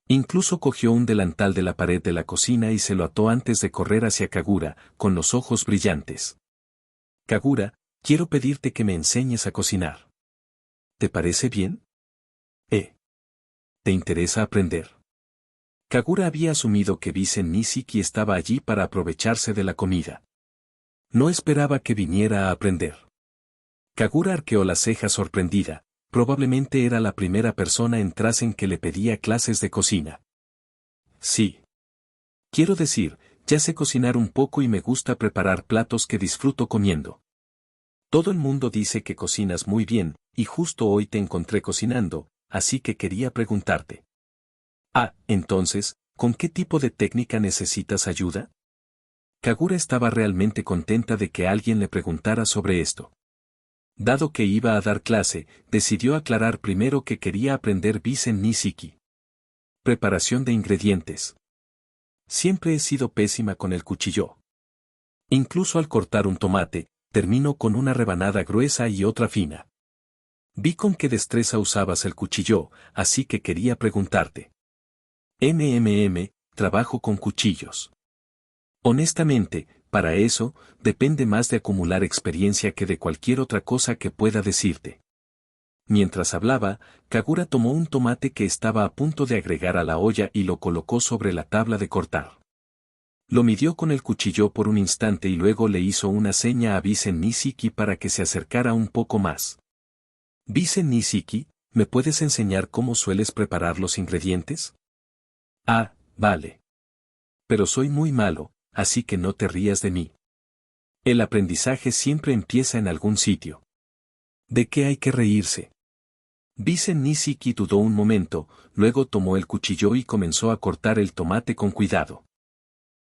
Incluso cogió un delantal de la pared de la cocina y se lo ató antes de correr hacia Kagura, con los ojos brillantes. Kagura, quiero pedirte que me enseñes a cocinar. ¿Te parece bien? ¿Te interesa aprender? Kagura había asumido que Bisen Nishiki estaba allí para aprovecharse de la comida. No esperaba que viniera a aprender. Kagura arqueó las cejas sorprendida, probablemente era la primera persona en Trasen que le pedía clases de cocina. Sí. Quiero decir, ya sé cocinar un poco y me gusta preparar platos que disfruto comiendo. Todo el mundo dice que cocinas muy bien, y justo hoy te encontré cocinando, así que quería preguntarte. Entonces, ¿con qué tipo de técnica necesitas ayuda? Kagura estaba realmente contenta de que alguien le preguntara sobre esto. Dado que iba a dar clase, decidió aclarar primero que quería aprender Bisen Nishiki. Preparación de ingredientes. Siempre he sido pésima con el cuchillo. Incluso al cortar un tomate, termino con una rebanada gruesa y otra fina. Vi con qué destreza usabas el cuchillo, así que quería preguntarte. Trabajo con cuchillos. Honestamente, para eso, depende más de acumular experiencia que de cualquier otra cosa que pueda decirte. Mientras hablaba, Kagura tomó un tomate que estaba a punto de agregar a la olla y lo colocó sobre la tabla de cortar. Lo midió con el cuchillo por un instante y luego le hizo una seña a Bisen Nishiki para que se acercara un poco más. Bisen Nishiki, ¿me puedes enseñar cómo sueles preparar los ingredientes? Vale. Pero soy muy malo, así que no te rías de mí. El aprendizaje siempre empieza en algún sitio. ¿De qué hay que reírse? Bisen Nishiki dudó un momento, luego tomó el cuchillo y comenzó a cortar el tomate con cuidado.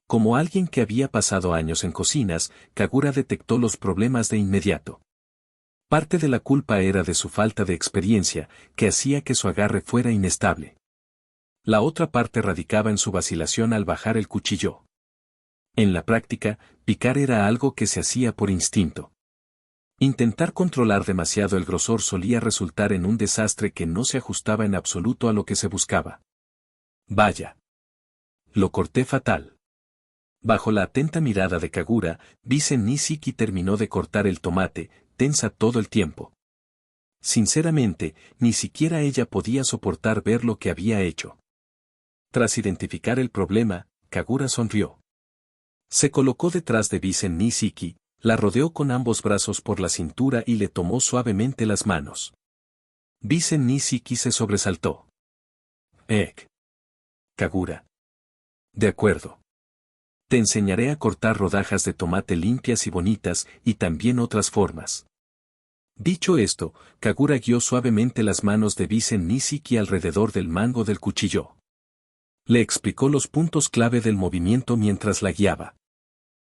Como alguien que había pasado años en cocinas, Kagura detectó los problemas de inmediato. Parte de la culpa era de su falta de experiencia, que hacía que su agarre fuera inestable. La otra parte radicaba en su vacilación al bajar el cuchillo. En la práctica, picar era algo que se hacía por instinto. Intentar controlar demasiado el grosor solía resultar en un desastre que no se ajustaba en absoluto a lo que se buscaba. Vaya. Lo corté fatal. Bajo la atenta mirada de Kagura, Bisen Nishiki terminó de cortar el tomate, tensa todo el tiempo. Sinceramente, ni siquiera ella podía soportar ver lo que había hecho. Tras identificar el problema, Kagura sonrió. Se colocó detrás de Bisen Nishiki, la rodeó con ambos brazos por la cintura y le tomó suavemente las manos. Bisen Nishiki se sobresaltó. Kagura. De acuerdo. Te enseñaré a cortar rodajas de tomate limpias y bonitas y también otras formas. Dicho esto, Kagura guió suavemente las manos de Bisen Nishiki alrededor del mango del cuchillo. Le explicó los puntos clave del movimiento mientras la guiaba.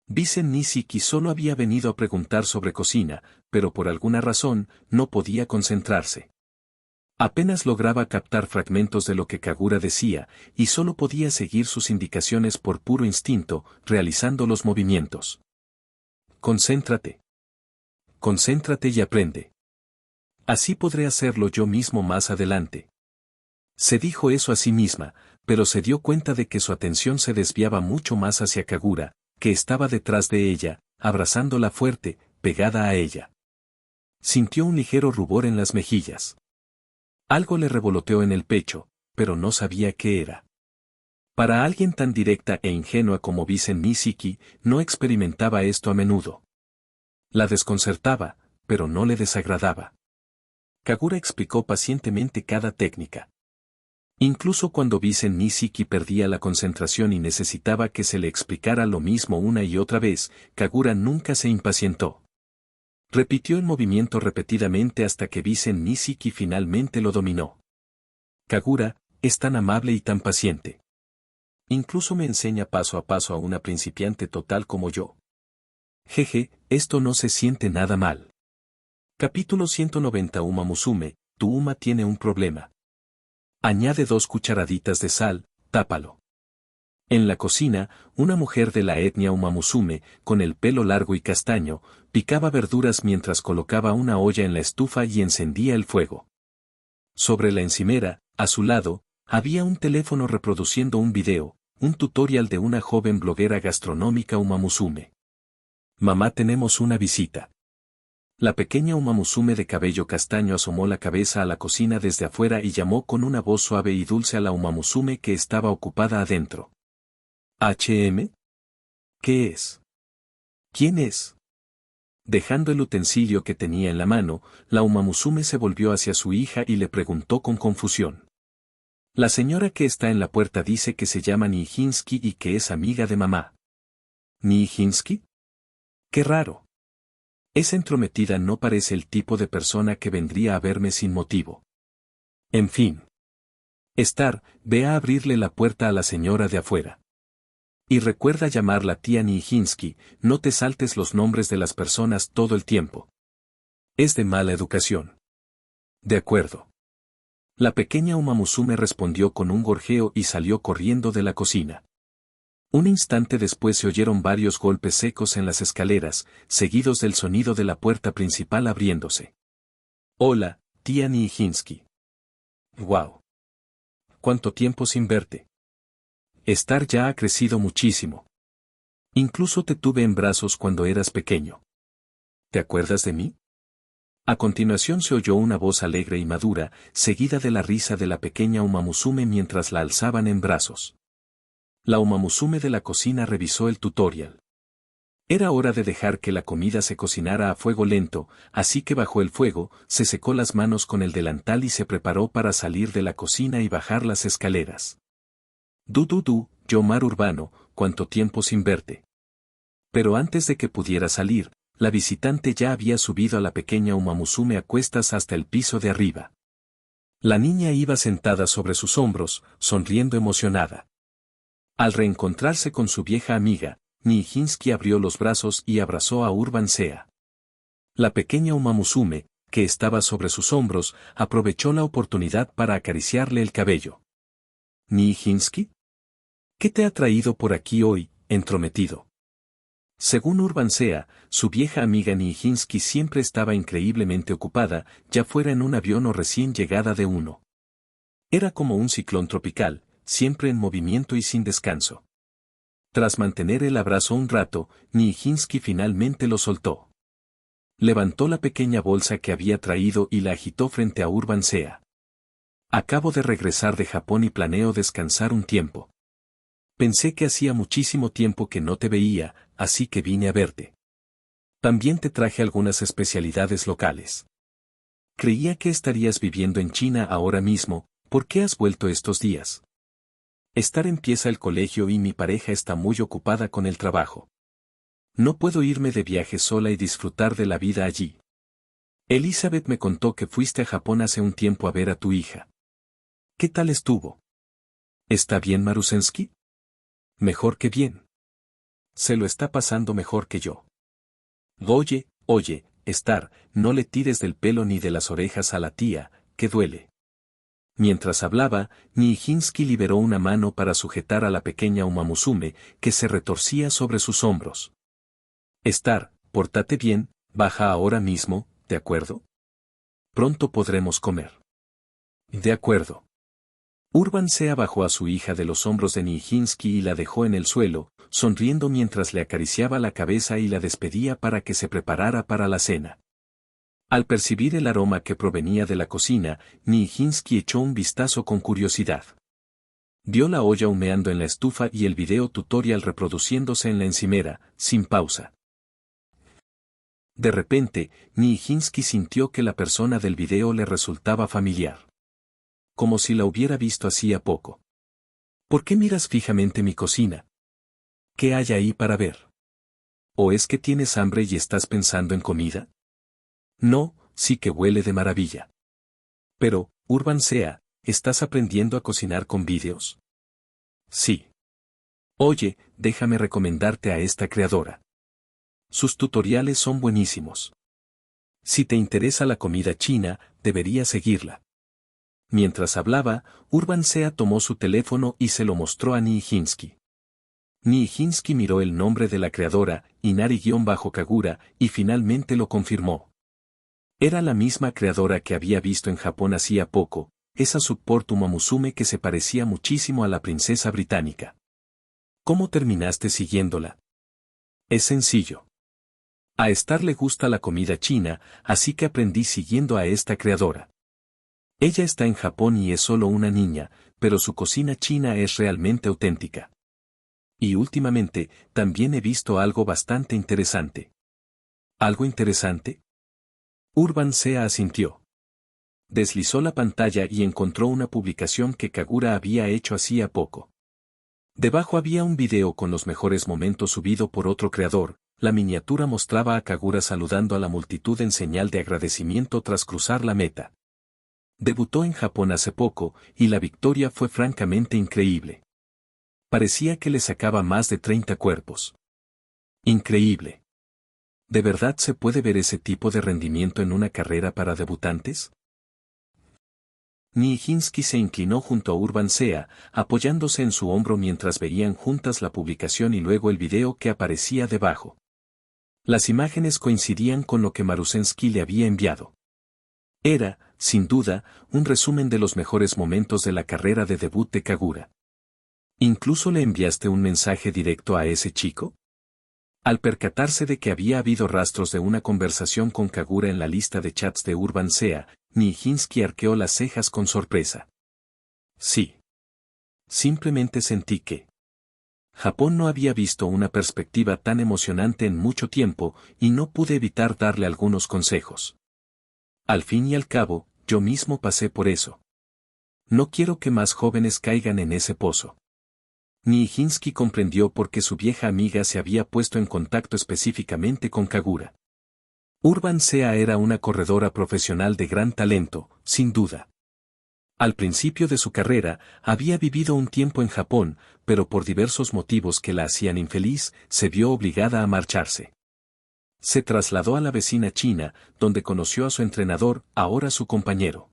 Bisen Nishiki solo había venido a preguntar sobre cocina, pero por alguna razón, no podía concentrarse. Apenas lograba captar fragmentos de lo que Kagura decía, y solo podía seguir sus indicaciones por puro instinto, realizando los movimientos. Concéntrate. Concéntrate y aprende. Así podré hacerlo yo mismo más adelante. Se dijo eso a sí misma, pero se dio cuenta de que su atención se desviaba mucho más hacia Kagura, que estaba detrás de ella, abrazándola fuerte, pegada a ella. Sintió un ligero rubor en las mejillas. Algo le revoloteó en el pecho, pero no sabía qué era. Para alguien tan directa e ingenua como Bisen Nishiki, no experimentaba esto a menudo. La desconcertaba, pero no le desagradaba. Kagura explicó pacientemente cada técnica. Incluso cuando Bisen Nishiki perdía la concentración y necesitaba que se le explicara lo mismo una y otra vez, Kagura nunca se impacientó. Repitió el movimiento repetidamente hasta que Bisen Nishiki finalmente lo dominó. Kagura, es tan amable y tan paciente. Incluso me enseña paso a paso a una principiante total como yo. Jeje, esto no se siente nada mal. Capítulo 190. Uma Musume, tu Uma tiene un problema. Añade 2 cucharaditas de sal, tápalo. En la cocina, una mujer de la etnia Uma Musume, con el pelo largo y castaño, picaba verduras mientras colocaba una olla en la estufa y encendía el fuego. Sobre la encimera, a su lado, había un teléfono reproduciendo un video, un tutorial de una joven bloguera gastronómica Uma Musume. Mamá, tenemos una visita. La pequeña Uma Musume de cabello castaño asomó la cabeza a la cocina desde afuera y llamó con una voz suave y dulce a la Uma Musume que estaba ocupada adentro. ¿HM? ¿Qué es? ¿Quién es? Dejando el utensilio que tenía en la mano, la Uma Musume se volvió hacia su hija y le preguntó con confusión. La señora que está en la puerta dice que se llama Nijinsky y que es amiga de mamá. ¿Nijinsky? ¡Qué raro! Esa entrometida no parece el tipo de persona que vendría a verme sin motivo. En fin. Star, ve a abrirle la puerta a la señora de afuera. Y recuerda llamarla tía Nijinsky, no te saltes los nombres de las personas todo el tiempo. Es de mala educación. De acuerdo. La pequeña Uma Musume respondió con un gorjeo y salió corriendo de la cocina. Un instante después se oyeron varios golpes secos en las escaleras, seguidos del sonido de la puerta principal abriéndose. Hola, tía Nijinsky. ¡Wow! ¿Cuánto tiempo sin verte? Star ya ha crecido muchísimo. Incluso te tuve en brazos cuando eras pequeño. ¿Te acuerdas de mí? A continuación se oyó una voz alegre y madura, seguida de la risa de la pequeña Uma Musume mientras la alzaban en brazos. La Uma Musume de la cocina revisó el tutorial. Era hora de dejar que la comida se cocinara a fuego lento, así que bajó el fuego, se secó las manos con el delantal y se preparó para salir de la cocina y bajar las escaleras. Yomar Urbano, cuánto tiempo sin verte. Pero antes de que pudiera salir, la visitante ya había subido a la pequeña Uma Musume a cuestas hasta el piso de arriba. La niña iba sentada sobre sus hombros, sonriendo emocionada. Al reencontrarse con su vieja amiga, Nijinsky abrió los brazos y abrazó a Urban Sea. La pequeña Uma Musume, que estaba sobre sus hombros, aprovechó la oportunidad para acariciarle el cabello. ¿Nijinsky? ¿Qué te ha traído por aquí hoy, entrometido? Según Urban Sea, su vieja amiga Nijinsky siempre estaba increíblemente ocupada, ya fuera en un avión o recién llegada de uno. Era como un ciclón tropical, siempre en movimiento y sin descanso. Tras mantener el abrazo un rato, Nijinsky finalmente lo soltó. Levantó la pequeña bolsa que había traído y la agitó frente a Urban Sea. Acabo de regresar de Japón y planeo descansar un tiempo. Pensé que hacía muchísimo tiempo que no te veía, así que vine a verte. También te traje algunas especialidades locales. Creía que estarías viviendo en China ahora mismo, ¿por qué has vuelto estos días? Star empieza el colegio y mi pareja está muy ocupada con el trabajo. No puedo irme de viaje sola y disfrutar de la vida allí. Elizabeth me contó que fuiste a Japón hace un tiempo a ver a tu hija. ¿Qué tal estuvo? ¿Está bien Marusensky? Mejor que bien. Se lo está pasando mejor que yo. Oye, Star, no le tires del pelo ni de las orejas a la tía, que duele. Mientras hablaba, Nijinsky liberó una mano para sujetar a la pequeña Uma Musume, que se retorcía sobre sus hombros. Star, pórtate bien, baja ahora mismo, ¿de acuerdo? Pronto podremos comer. De acuerdo. Urban Sea bajó a su hija de los hombros de Nijinsky y la dejó en el suelo, sonriendo mientras le acariciaba la cabeza y la despedía para que se preparara para la cena. Al percibir el aroma que provenía de la cocina, Nijinsky echó un vistazo con curiosidad. Vio la olla humeando en la estufa y el video tutorial reproduciéndose en la encimera, sin pausa. De repente, Nijinsky sintió que la persona del video le resultaba familiar. Como si la hubiera visto hacía poco. ¿Por qué miras fijamente mi cocina? ¿Qué hay ahí para ver? ¿O es que tienes hambre y estás pensando en comida? No, sí que huele de maravilla. Pero, Urban Sea, ¿estás aprendiendo a cocinar con vídeos? Sí. Oye, déjame recomendarte a esta creadora. Sus tutoriales son buenísimos. Si te interesa la comida china, deberías seguirla. Mientras hablaba, Urban Sea tomó su teléfono y se lo mostró a Nijinsky. Nijinsky miró el nombre de la creadora, Inari-Kagura, y finalmente lo confirmó. Era la misma creadora que había visto en Japón hacía poco, esa Support Umamusume que se parecía muchísimo a la princesa británica. ¿Cómo terminaste siguiéndola? Es sencillo. A Star le gusta la comida china, así que aprendí siguiendo a esta creadora. Ella está en Japón y es solo una niña, pero su cocina china es realmente auténtica. Y últimamente, también he visto algo bastante interesante. ¿Algo interesante? Urban Sea asintió. Deslizó la pantalla y encontró una publicación que Kagura había hecho hacía poco. Debajo había un video con los mejores momentos subido por otro creador. La miniatura mostraba a Kagura saludando a la multitud en señal de agradecimiento tras cruzar la meta. Debutó en Japón hace poco, y la victoria fue francamente increíble. Parecía que le sacaba más de 30 cuerpos. Increíble. ¿De verdad se puede ver ese tipo de rendimiento en una carrera para debutantes? Nijinsky se inclinó junto a Urban Sea, apoyándose en su hombro mientras veían juntas la publicación y luego el video que aparecía debajo. Las imágenes coincidían con lo que Marusensky le había enviado. Era, sin duda, un resumen de los mejores momentos de la carrera de debut de Kagura. ¿Incluso le enviaste un mensaje directo a ese chico? Al percatarse de que había habido rastros de una conversación con Kagura en la lista de chats de Urban Sea, Nijinsky arqueó las cejas con sorpresa. Sí. Simplemente sentí que Japón no había visto una perspectiva tan emocionante en mucho tiempo, y no pude evitar darle algunos consejos. Al fin y al cabo, yo mismo pasé por eso. No quiero que más jóvenes caigan en ese pozo. Nijinsky comprendió por qué su vieja amiga se había puesto en contacto específicamente con Kagura. Urban Sea era una corredora profesional de gran talento, sin duda. Al principio de su carrera, había vivido un tiempo en Japón, pero por diversos motivos que la hacían infeliz, se vio obligada a marcharse. Se trasladó a la vecina China, donde conoció a su entrenador, ahora su compañero.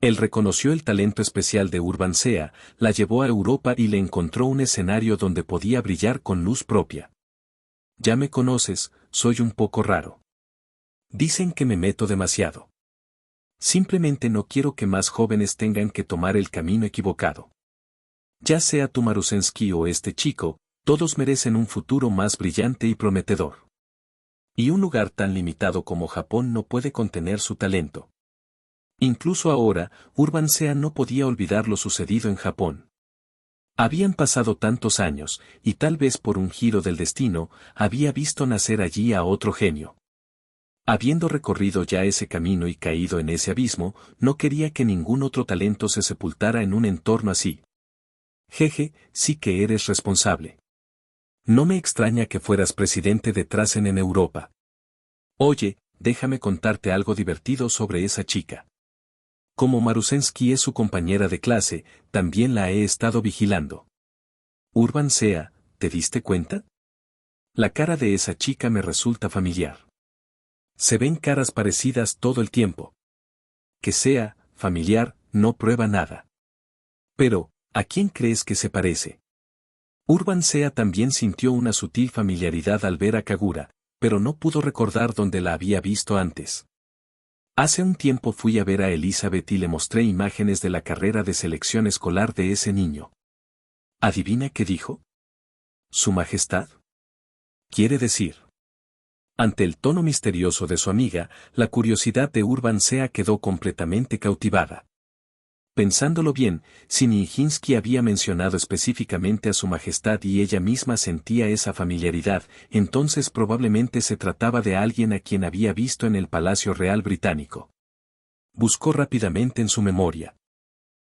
Él reconoció el talento especial de Urban Sea, la llevó a Europa y le encontró un escenario donde podía brillar con luz propia. Ya me conoces, soy un poco raro. Dicen que me meto demasiado. Simplemente no quiero que más jóvenes tengan que tomar el camino equivocado. Ya sea tu Marusensky o este chico, todos merecen un futuro más brillante y prometedor. Y un lugar tan limitado como Japón no puede contener su talento. Incluso ahora, Urban Sea no podía olvidar lo sucedido en Japón. Habían pasado tantos años, y tal vez por un giro del destino, había visto nacer allí a otro genio. Habiendo recorrido ya ese camino y caído en ese abismo, no quería que ningún otro talento se sepultara en un entorno así. Jeje, sí que eres responsable. No me extraña que fueras presidente de Trasen en Europa. Oye, déjame contarte algo divertido sobre esa chica. Como Marusensky es su compañera de clase, también la he estado vigilando. Urban Sea, ¿te diste cuenta? La cara de esa chica me resulta familiar. Se ven caras parecidas todo el tiempo. Que sea familiar, no prueba nada. Pero, ¿a quién crees que se parece? Urban Sea también sintió una sutil familiaridad al ver a Kagura, pero no pudo recordar dónde la había visto antes. Hace un tiempo fui a ver a Elizabeth y le mostré imágenes de la carrera de selección escolar de ese niño. ¿Adivina qué dijo? ¿Su Majestad? Quiere decir. Ante el tono misterioso de su amiga, la curiosidad de Urban Sea quedó completamente cautivada. Pensándolo bien, si Nijinsky había mencionado específicamente a su majestad y ella misma sentía esa familiaridad, entonces probablemente se trataba de alguien a quien había visto en el Palacio Real Británico. Buscó rápidamente en su memoria.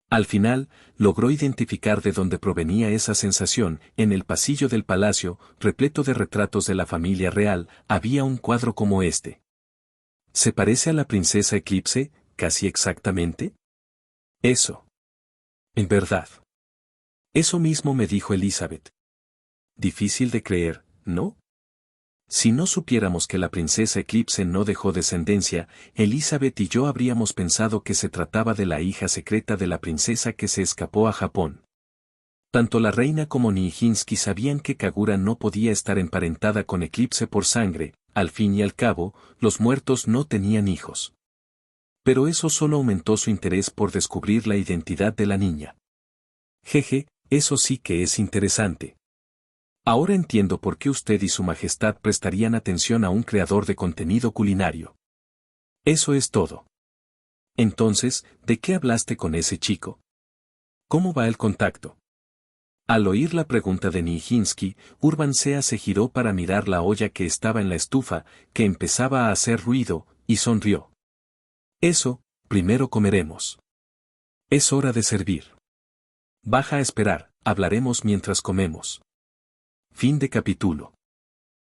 Al final, logró identificar de dónde provenía esa sensación. En el pasillo del palacio, repleto de retratos de la familia real, había un cuadro como este. ¿Se parece a la princesa Eclipse, casi exactamente? Eso. En verdad. Eso mismo me dijo Elizabeth. Difícil de creer, ¿no? Si no supiéramos que la princesa Eclipse no dejó descendencia, Elizabeth y yo habríamos pensado que se trataba de la hija secreta de la princesa que se escapó a Japón. Tanto la reina como Nijinsky sabían que Kagura no podía estar emparentada con Eclipse por sangre. Al fin y al cabo, los muertos no tenían hijos. Pero eso solo aumentó su interés por descubrir la identidad de la niña. Jeje, eso sí que es interesante. Ahora entiendo por qué usted y su majestad prestarían atención a un creador de contenido culinario. Eso es todo. Entonces, ¿de qué hablaste con ese chico? ¿Cómo va el contacto? Al oír la pregunta de Nijinsky, Urbancea se giró para mirar la olla que estaba en la estufa, que empezaba a hacer ruido, y sonrió. Eso, primero comeremos. Es hora de servir. Baja a esperar, hablaremos mientras comemos. Fin de capítulo.